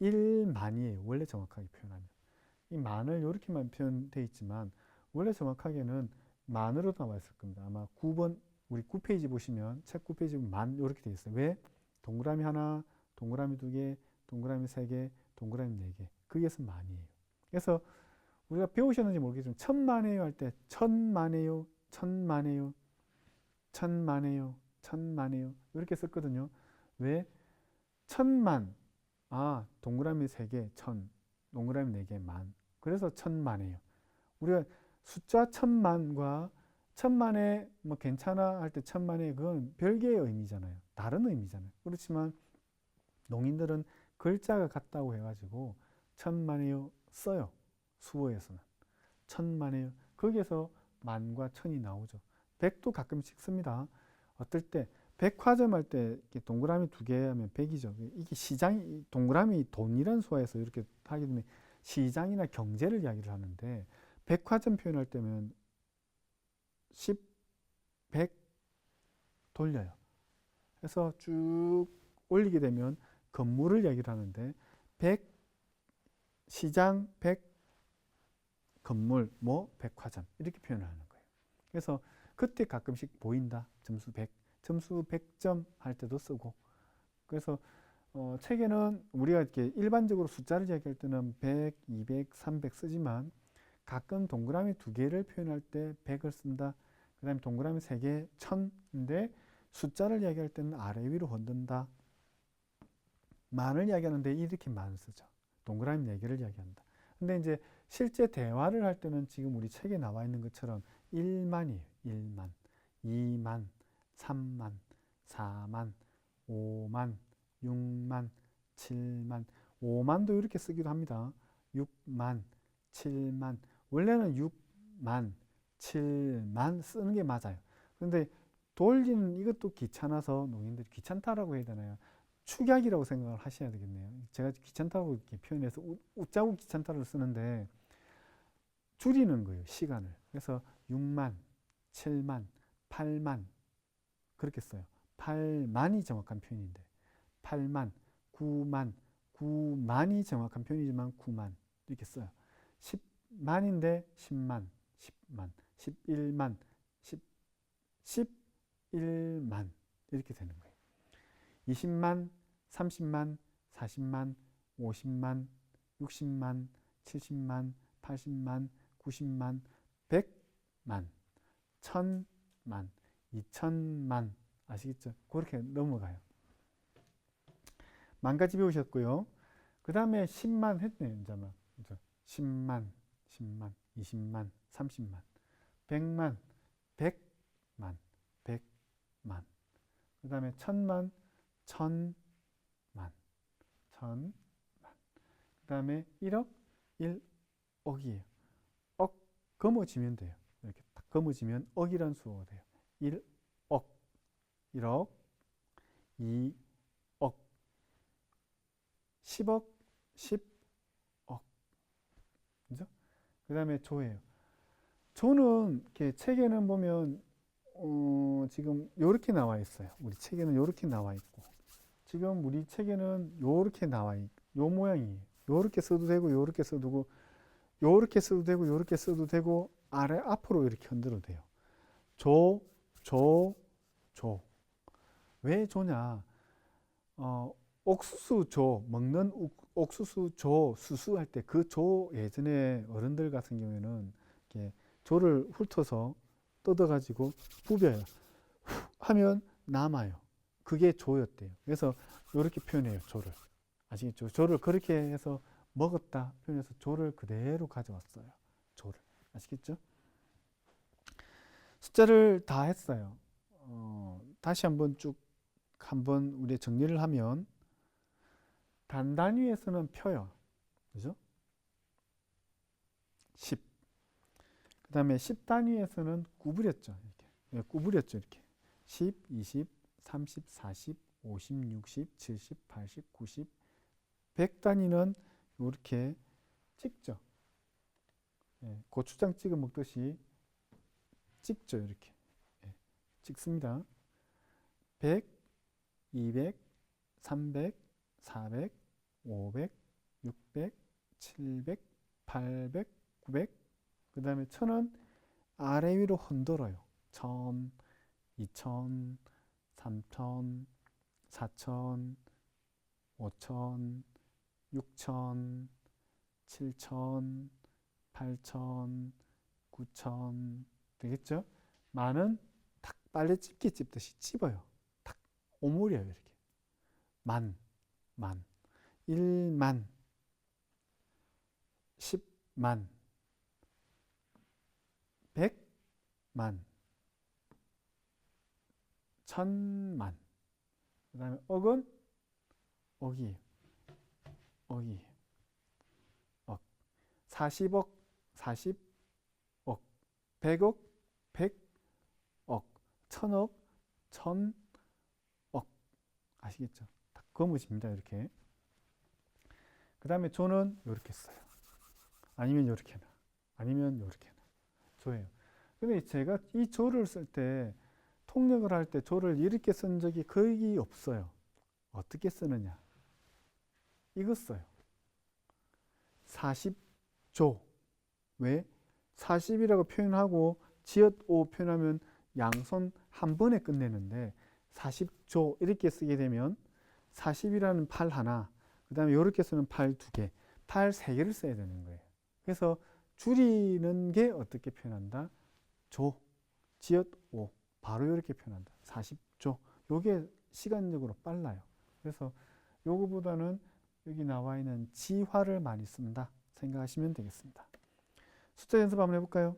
1만이에요. 원래 정확하게 표현하면. 이 만을 이렇게만 표현되어 있지만 원래 정확하게는 만으로 나와 있을 겁니다. 아마 9번 우리 9페이지 보시면 책 9페이지 보면 만 이렇게 되어 있어요. 왜? 동그라미 하나, 동그라미 두 개, 동그라미 세 개, 동그라미 네 개. 그게서 만이에요. 그래서 우리가 배우셨는지 모르겠지만 천만에요 할 때 천만에요, 천만에요, 천만에요, 천만에요 이렇게 썼거든요. 왜? 천만. 동그라미 3개, 천. 동그라미 4개, 만. 그래서 천만이에요. 우리가 숫자 천만과 천만에 뭐 괜찮아 할 때 천만에 그건 별개의 의미잖아요. 다른 의미잖아요. 그렇지만 농인들은 글자가 같다고 해가지고 천만에요 써요. 수어에서는. 천만에요. 거기에서 만과 천이 나오죠. 백도 가끔씩 씁니다. 어떨 때 백화점 할 때 동그라미 두 개 하면 100이죠. 이게 시장, 동그라미 돈이라는 수화에서 이렇게 하게 되면 시장이나 경제를 이야기를 하는데 백화점 표현할 때면 10, 100 돌려요. 그래서 쭉 올리게 되면 건물을 이야기를 하는데 100 시장, 100 건물, 뭐 백화점 이렇게 표현을 하는 거예요. 그래서 그때 가끔씩 보인다. 점수 100. 점수 100점 할 때도 쓰고. 그래서 책에는 우리가 이렇게 일반적으로 숫자를 이야기할 때는 100, 200, 300 쓰지만 가끔 동그라미 두 개를 표현할 때 100을 쓴다. 그 다음에 동그라미 세 개, 1000인데 숫자를 이야기할 때는 아래 위로 흔든다. 만을 이야기하는데 이렇게 만 쓰죠. 동그라미 네 개를 이야기한다. 근데 이제 실제 대화를 할 때는 지금 우리 책에 나와 있는 것처럼 1만이에요. 1만, 2만, 3만, 4만, 5만, 6만, 7만, 5만도 이렇게 쓰기도 합니다. 6만, 7만. 원래는 6만, 7만 쓰는 게 맞아요. 그런데 돌리는 이것도 귀찮아서 농인들이 귀찮다라고 해야 되나요? 축약이라고 생각을 하셔야 되겠네요. 제가 귀찮다고 이렇게 표현해서 웃자고 귀찮다를 쓰는데 줄이는 거예요. 시간을. 그래서 6만, 7만, 8만 그렇게 써요. 8만이 정확한 표현인데 8만, 9만, 9만이 정확한 표현이지만 9만 이렇게 써요. 10만인데 10만, 10만, 11만, 11만 이렇게 되는 거예요. 20만, 30만, 40만, 50만, 60만, 70만, 80만, 90만, 100만, 1000만, 2000만 아시겠죠? 그렇게 넘어가요. 만까지 배우셨고요. 그 다음에 10만 했네요. 이제만 10만, 10만, 20만, 30만, 100만, 100만, 100만. 그 다음에 1000만, 1000만, 1000만. 그 다음에 1억, 1억이에요. 억 거머쥐면 돼요. 이렇게 딱 거머쥐면 억이란 수어가 돼요. 1억, 1억, 2억, 10억, 10억. 그죠? 그 다음에 조예요. 조는 이렇게 책에는 보면 지금 이렇게 나와 있어요. 우리 책에는 이렇게 나와 있고, 지금 우리 책에는 이렇게 나와 있고, 요 모양이에요. 요렇게 써도 되고, 요렇게 써도 되고, 요렇게 써도 되고, 요렇게 써도 되고, 아래 앞으로 이렇게 흔들어도 돼요. 조, 조, 조. 왜 조냐? 옥수수 조, 먹는 옥수수 조, 수수할 때 그 조, 예전에 어른들 같은 경우에는 이렇게 조를 훑어서 뜯어가지고 부벼요. 하면 남아요. 그게 조였대요. 그래서 이렇게 표현해요. 조를. 아시겠죠? 조를 그렇게 해서 먹었다 표현해서 조를 그대로 가져왔어요. 조를. 아시겠죠? 숫자를 다 했어요. 다시 한번 쭉 한번 우리 정리를 하면 단단위에서는 펴요. 그죠? 10. 그 다음에 10단위에서는 구부렸죠. 이렇게. 구부렸죠. 이렇게. 10, 20, 30, 40, 50, 60, 70, 80, 90, 100단위는 이렇게 찍죠. 고추장 찍어 먹듯이 찍죠. 이렇게. 찍습니다. 100, 200, 300, 400, 500, 600, 700, 800, 900. 그 다음에 1000은 아래 위로 흔들어요. 1000, 2000, 3000, 4000, 5000, 6000, 7000, 8000, 9000 되겠죠? 만은 탁 빨래 집게 찝듯이 찝어요. 탁 오므려요. 이렇게. 만, 1만, 10만, 100만, 1000만. 그 다음에 억은 억이에요. 억이에요. 억. 40억, 40억. 100억, 100억. 1000억, 1000억. 아시겠죠? 다 거머집니다. 이렇게. 그 다음에 조는 이렇게 써요. 아니면 이렇게 나. 아니면 이렇게 나. 조예요. 근데 제가 이 조를 쓸 때, 통역을 할 때 조를 이렇게 쓴 적이 거의 없어요. 어떻게 쓰느냐? 이거 써요. 40조. 왜? 40이라고 표현하고 지읒5 표현하면 양손 한 번에 끝내는데 40조 이렇게 쓰게 되면 40이라는 팔 하나, 그 다음에 이렇게 쓰는 팔 두 개, 팔 세 개를 써야 되는 거예요. 그래서 줄이는 게 어떻게 표현한다? 조, 지읒5 바로 이렇게 표현한다. 40조. 요게 시간적으로 빨라요. 그래서 요거보다는 여기 나와 있는 지화를 많이 쓴다 생각하시면 되겠습니다. 숫자 연습 한번 해볼까요?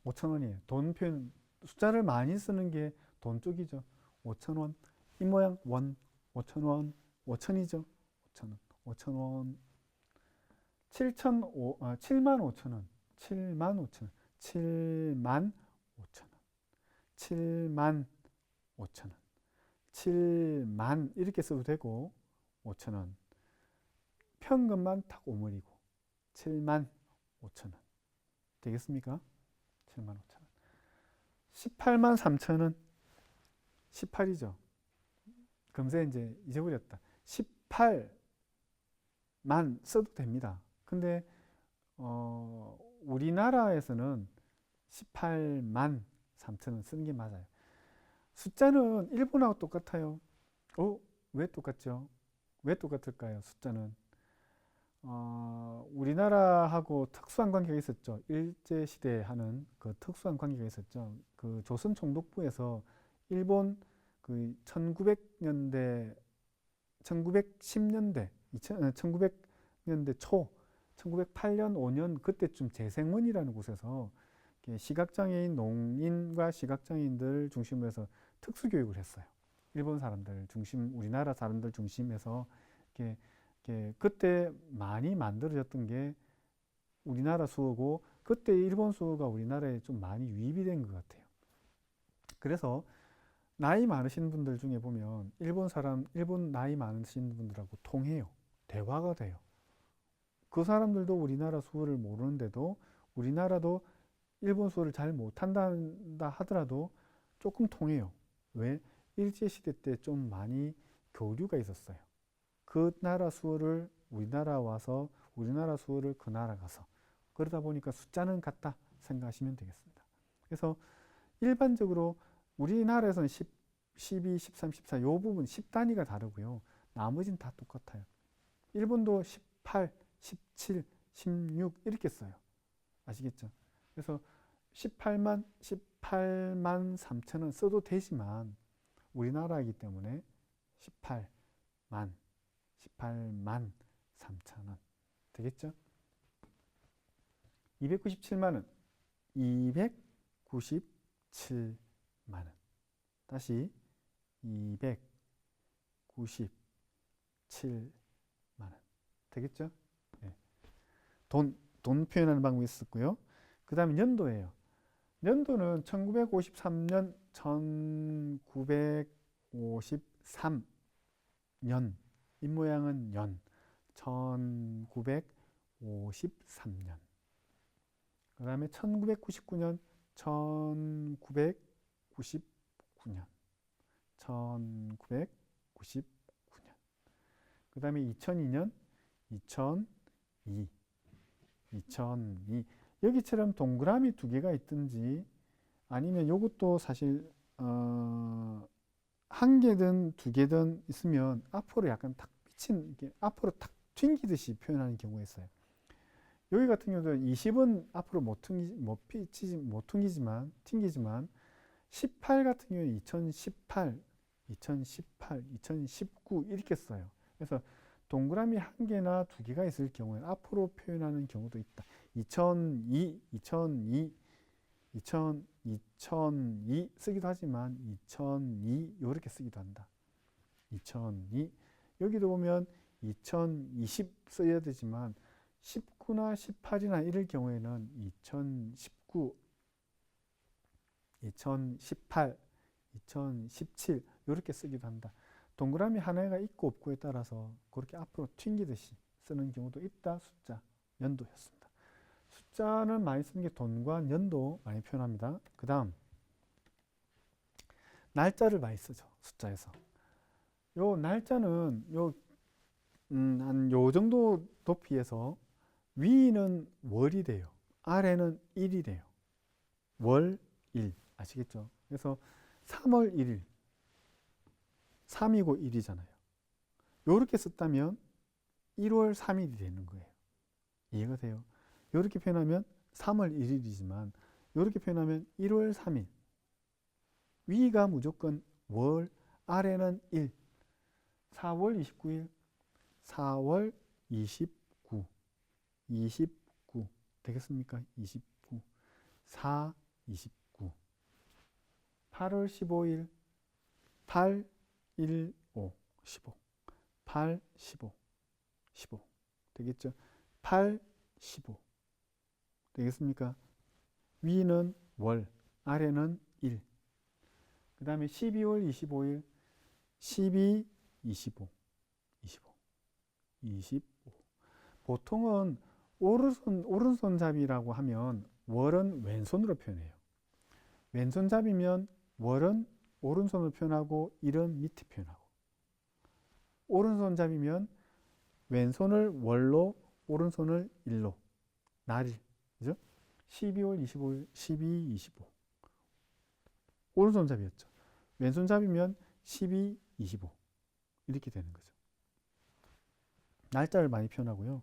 5,000원이에요. 돈 표현, 숫자를 많이 쓰는 게 돈 쪽이죠. 5,000원. 이 모양 원. 5,000원. 5,000이죠. 5,000원. 5,000원. 7만 5천원. 7만 5천원. 7만 5천원. 7만 5천원. 7만 이렇게 써도 되고 5천원. 평금만 탁 오므리고 7만 5천원. 되겠습니까? 7만 5천원. 18만 3천원. 18이죠. 금세 이제 잊어버렸다. 18만 써도 됩니다. 근데 우리나라에서는 18만 3천원 쓰는 게 맞아요. 숫자는 일본하고 똑같아요. 왜 똑같죠? 왜 똑같을까요? 숫자는 우리나라하고 특수한 관계가 있었죠. 일제시대 하는 그 특수한 관계가 있었죠. 그 조선 총독부에서 일본 그 1900년대 1910년대 1900년대 초 1908년 5년 그때쯤 재생원이라는 곳에서 시각장애인 농인과 시각장애인들 중심으로 해서 특수교육을 했어요. 일본 사람들 중심, 우리나라 사람들 중심에서 그때 많이 만들어졌던 게 우리나라 수어고, 그때 일본 수어가 우리나라에 좀 많이 유입이 된 것 같아요. 그래서 나이 많으신 분들 중에 보면 일본 나이 많으신 분들하고 통해요. 대화가 돼요. 그 사람들도 우리나라 수어를 모르는데도 우리나라도 일본 수어를 잘 못한다 하더라도 조금 통해요. 왜? 일제시대 때 좀 많이 교류가 있었어요. 그 나라 수어를 우리나라 와서 우리나라 수어를 그 나라 가서, 그러다 보니까 숫자는 같다 생각하시면 되겠습니다. 그래서 일반적으로 우리나라에서는 10, 12, 13, 14 이 부분 10단위가 다르고요. 나머지는 다 똑같아요. 일본도 18, 17, 16 이렇게 써요. 아시겠죠? 그래서 18만 3천원 써도 되지만 우리나라이기 때문에 18만 3천원 되겠죠? 297만원 297만원 다시 297만원 되겠죠? 네. 돈 표현하는 방법이 있었고요. 그 다음에 연도예요. 연도는 1953년 1953년 입모양은 연 1953년 그 다음에 1999년 1999년 그 다음에 2002년 2002 여기처럼 동그라미 두 개가 있든지 아니면 이것도 사실 한 개든 두 개든 있으면 앞으로 약간 탁 비친, 이렇게 앞으로 탁 튕기듯이 표현하는 경우가 있어요. 여기 같은 경우도 20은 앞으로 못 튕기지만 18 같은 경우에 2018, 2019 이렇게 써요. 그래서 동그라미 한 개나 두 개가 있을 경우에 앞으로 표현하는 경우도 있다. 2002 쓰기도 하지만 2002 이렇게 쓰기도 한다. 2002 여기도 보면 2020 써야 되지만 19나 18이나 이럴 경우에는 2019, 2018, 2017 이렇게 쓰기도 한다. 동그라미 하나가 있고 없고에 따라서 그렇게 앞으로 튕기듯이 쓰는 경우도 있다. 숫자, 연도였습니다. 숫자는 많이 쓰는 게 돈과 연도 많이 표현합니다. 그 다음 날짜를 많이 쓰죠. 숫자에서. 요 날짜는 한 요 정도 높이에서 위는 월이 돼요. 아래는 일이 돼요. 월, 일. 아시겠죠? 그래서 3월 1일 3이고 1이잖아요. 요렇게 썼다면 1월 3일이 되는 거예요. 이해가 돼요? 요렇게 표현하면 3월 1일이지만 요렇게 표현하면 1월 3일. 위가 무조건 월, 아래는 1. 4월 29일, 4월 29, 29 되겠습니까? 29, 4, 29. 8월 15일, 8, 1, 5, 15. 8, 15, 15 되겠죠? 8, 15 되겠습니까? 위는 월, 아래는 1. 그 다음에 12월 25일, 12, 25, 25, 25. 보통은 오른손잡이라고 하면 월은 왼손으로 표현해요. 왼손잡이면 월은 오른손으로 표현하고 일은 밑에 표현하고, 오른손잡이면 왼손을 월로, 오른손을 일로. 날일. 그죠? 12월 25일, 12, 25. 오른손잡이였죠. 왼손잡이면 12, 25. 이렇게 되는 거죠. 날짜를 많이 표현하고요.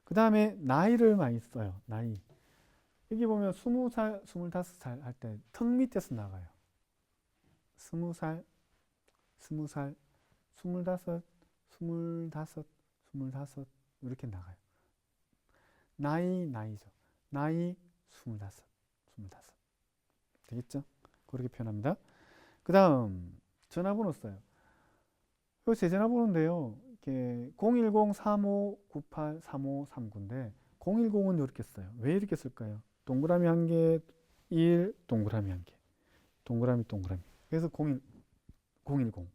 그 다음에 나이를 많이 써요. 나이. 여기 보면 20살, 25살 할 때 턱 밑에서 나가요. 20살, 20살, 25, 25, 25 이렇게 나가요. 나이죠. 나이 25, 25. 되겠죠? 그렇게 표현합니다. 그 다음 전화번호 써요. 이거 제 전화번호인데요. 이렇게 010-3598-3539인데 010은 이렇게 써요. 왜 이렇게 쓸까요? 동그라미 한 개, 1, 동그라미 한 개. 동그라미, 동그라미. 그래서 010, 010.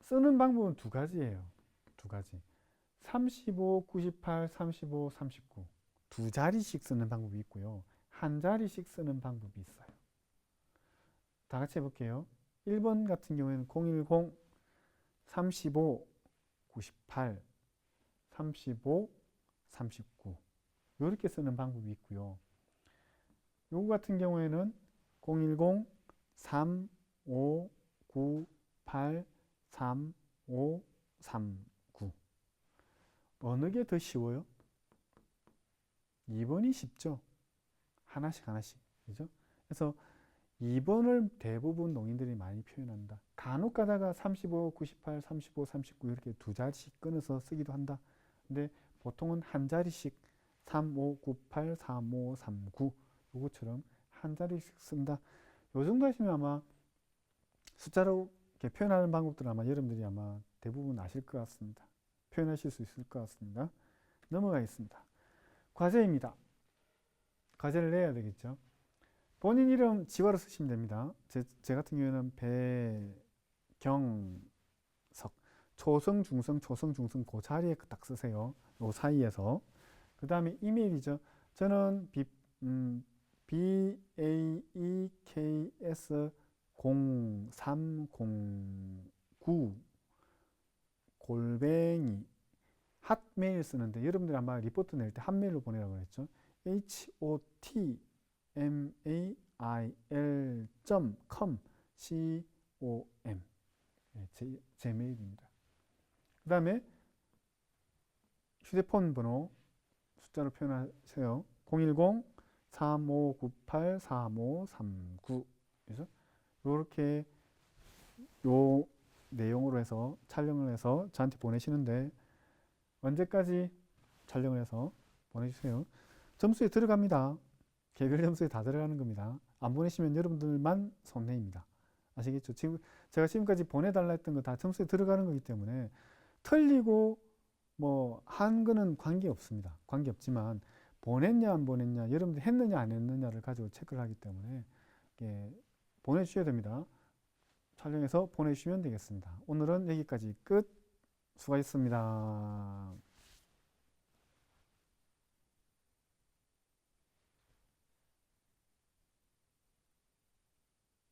쓰는 방법은 두 가지예요. 두 가지. 35, 98, 35, 39. 두 자리씩 쓰는 방법이 있고요. 한 자리씩 쓰는 방법이 있어요. 다 같이 해볼게요. 1번 같은 경우에는 010, 35, 98, 35, 39 이렇게 쓰는 방법이 있고요. 요거 같은 경우에는 010, 3, 5, 9, 8, 3, 5, 3, 9 어느 게 더 쉬워요? 2번이 쉽죠. 하나씩 그죠? 그래서 2번을 대부분 농인들이 많이 표현한다. 간혹 가다가 35, 98, 35, 39 이렇게 두 자리씩 끊어서 쓰기도 한다. 근데 보통은 한 자리씩 3, 5, 9, 8, 3, 5, 3, 9 요거처럼 한 자리씩 쓴다. 요 정도 하시면 아마 숫자로 이렇게 표현하는 방법들은 아마 여러분들이 아마 대부분 아실 것 같습니다. 표현하실 수 있을 것 같습니다. 넘어가겠습니다. 과제입니다. 과제를 내야 되겠죠. 본인 이름 지화로 쓰시면 됩니다. 제 같은 경우에는 배경석 초성 중성 그 자리에 딱 쓰세요. 요 사이에서. 그 다음에 이메일이죠. 저는 BAEKS 0309 골뱅이 핫메일 쓰는데 여러분들이 아마 리포트 낼 때 핫메일로 보내라고 그랬죠. hotmail.com com 제 메일입니다. 그 다음에 휴대폰 번호 숫자로 표현하세요. 010-3598-3539 그래서 이렇게 요 내용으로 해서 촬영을 해서 저한테 보내시는데 언제까지 촬영을 해서 보내주세요. 점수에 들어갑니다. 개별 점수에 다 들어가는 겁니다. 안 보내시면 여러분들만 손해입니다. 아시겠죠? 지금 제가 지금까지 보내달라 했던 거 다 점수에 들어가는 거기 때문에 틀리고 뭐 한 거는 관계 없습니다. 관계 없지만 보냈냐 안 보냈냐, 여러분들 했느냐 안 했느냐를 가지고 체크를 하기 때문에 보내주셔야 됩니다. 촬영해서 보내주시면 되겠습니다. 오늘은 여기까지 끝. 수고하셨습니다.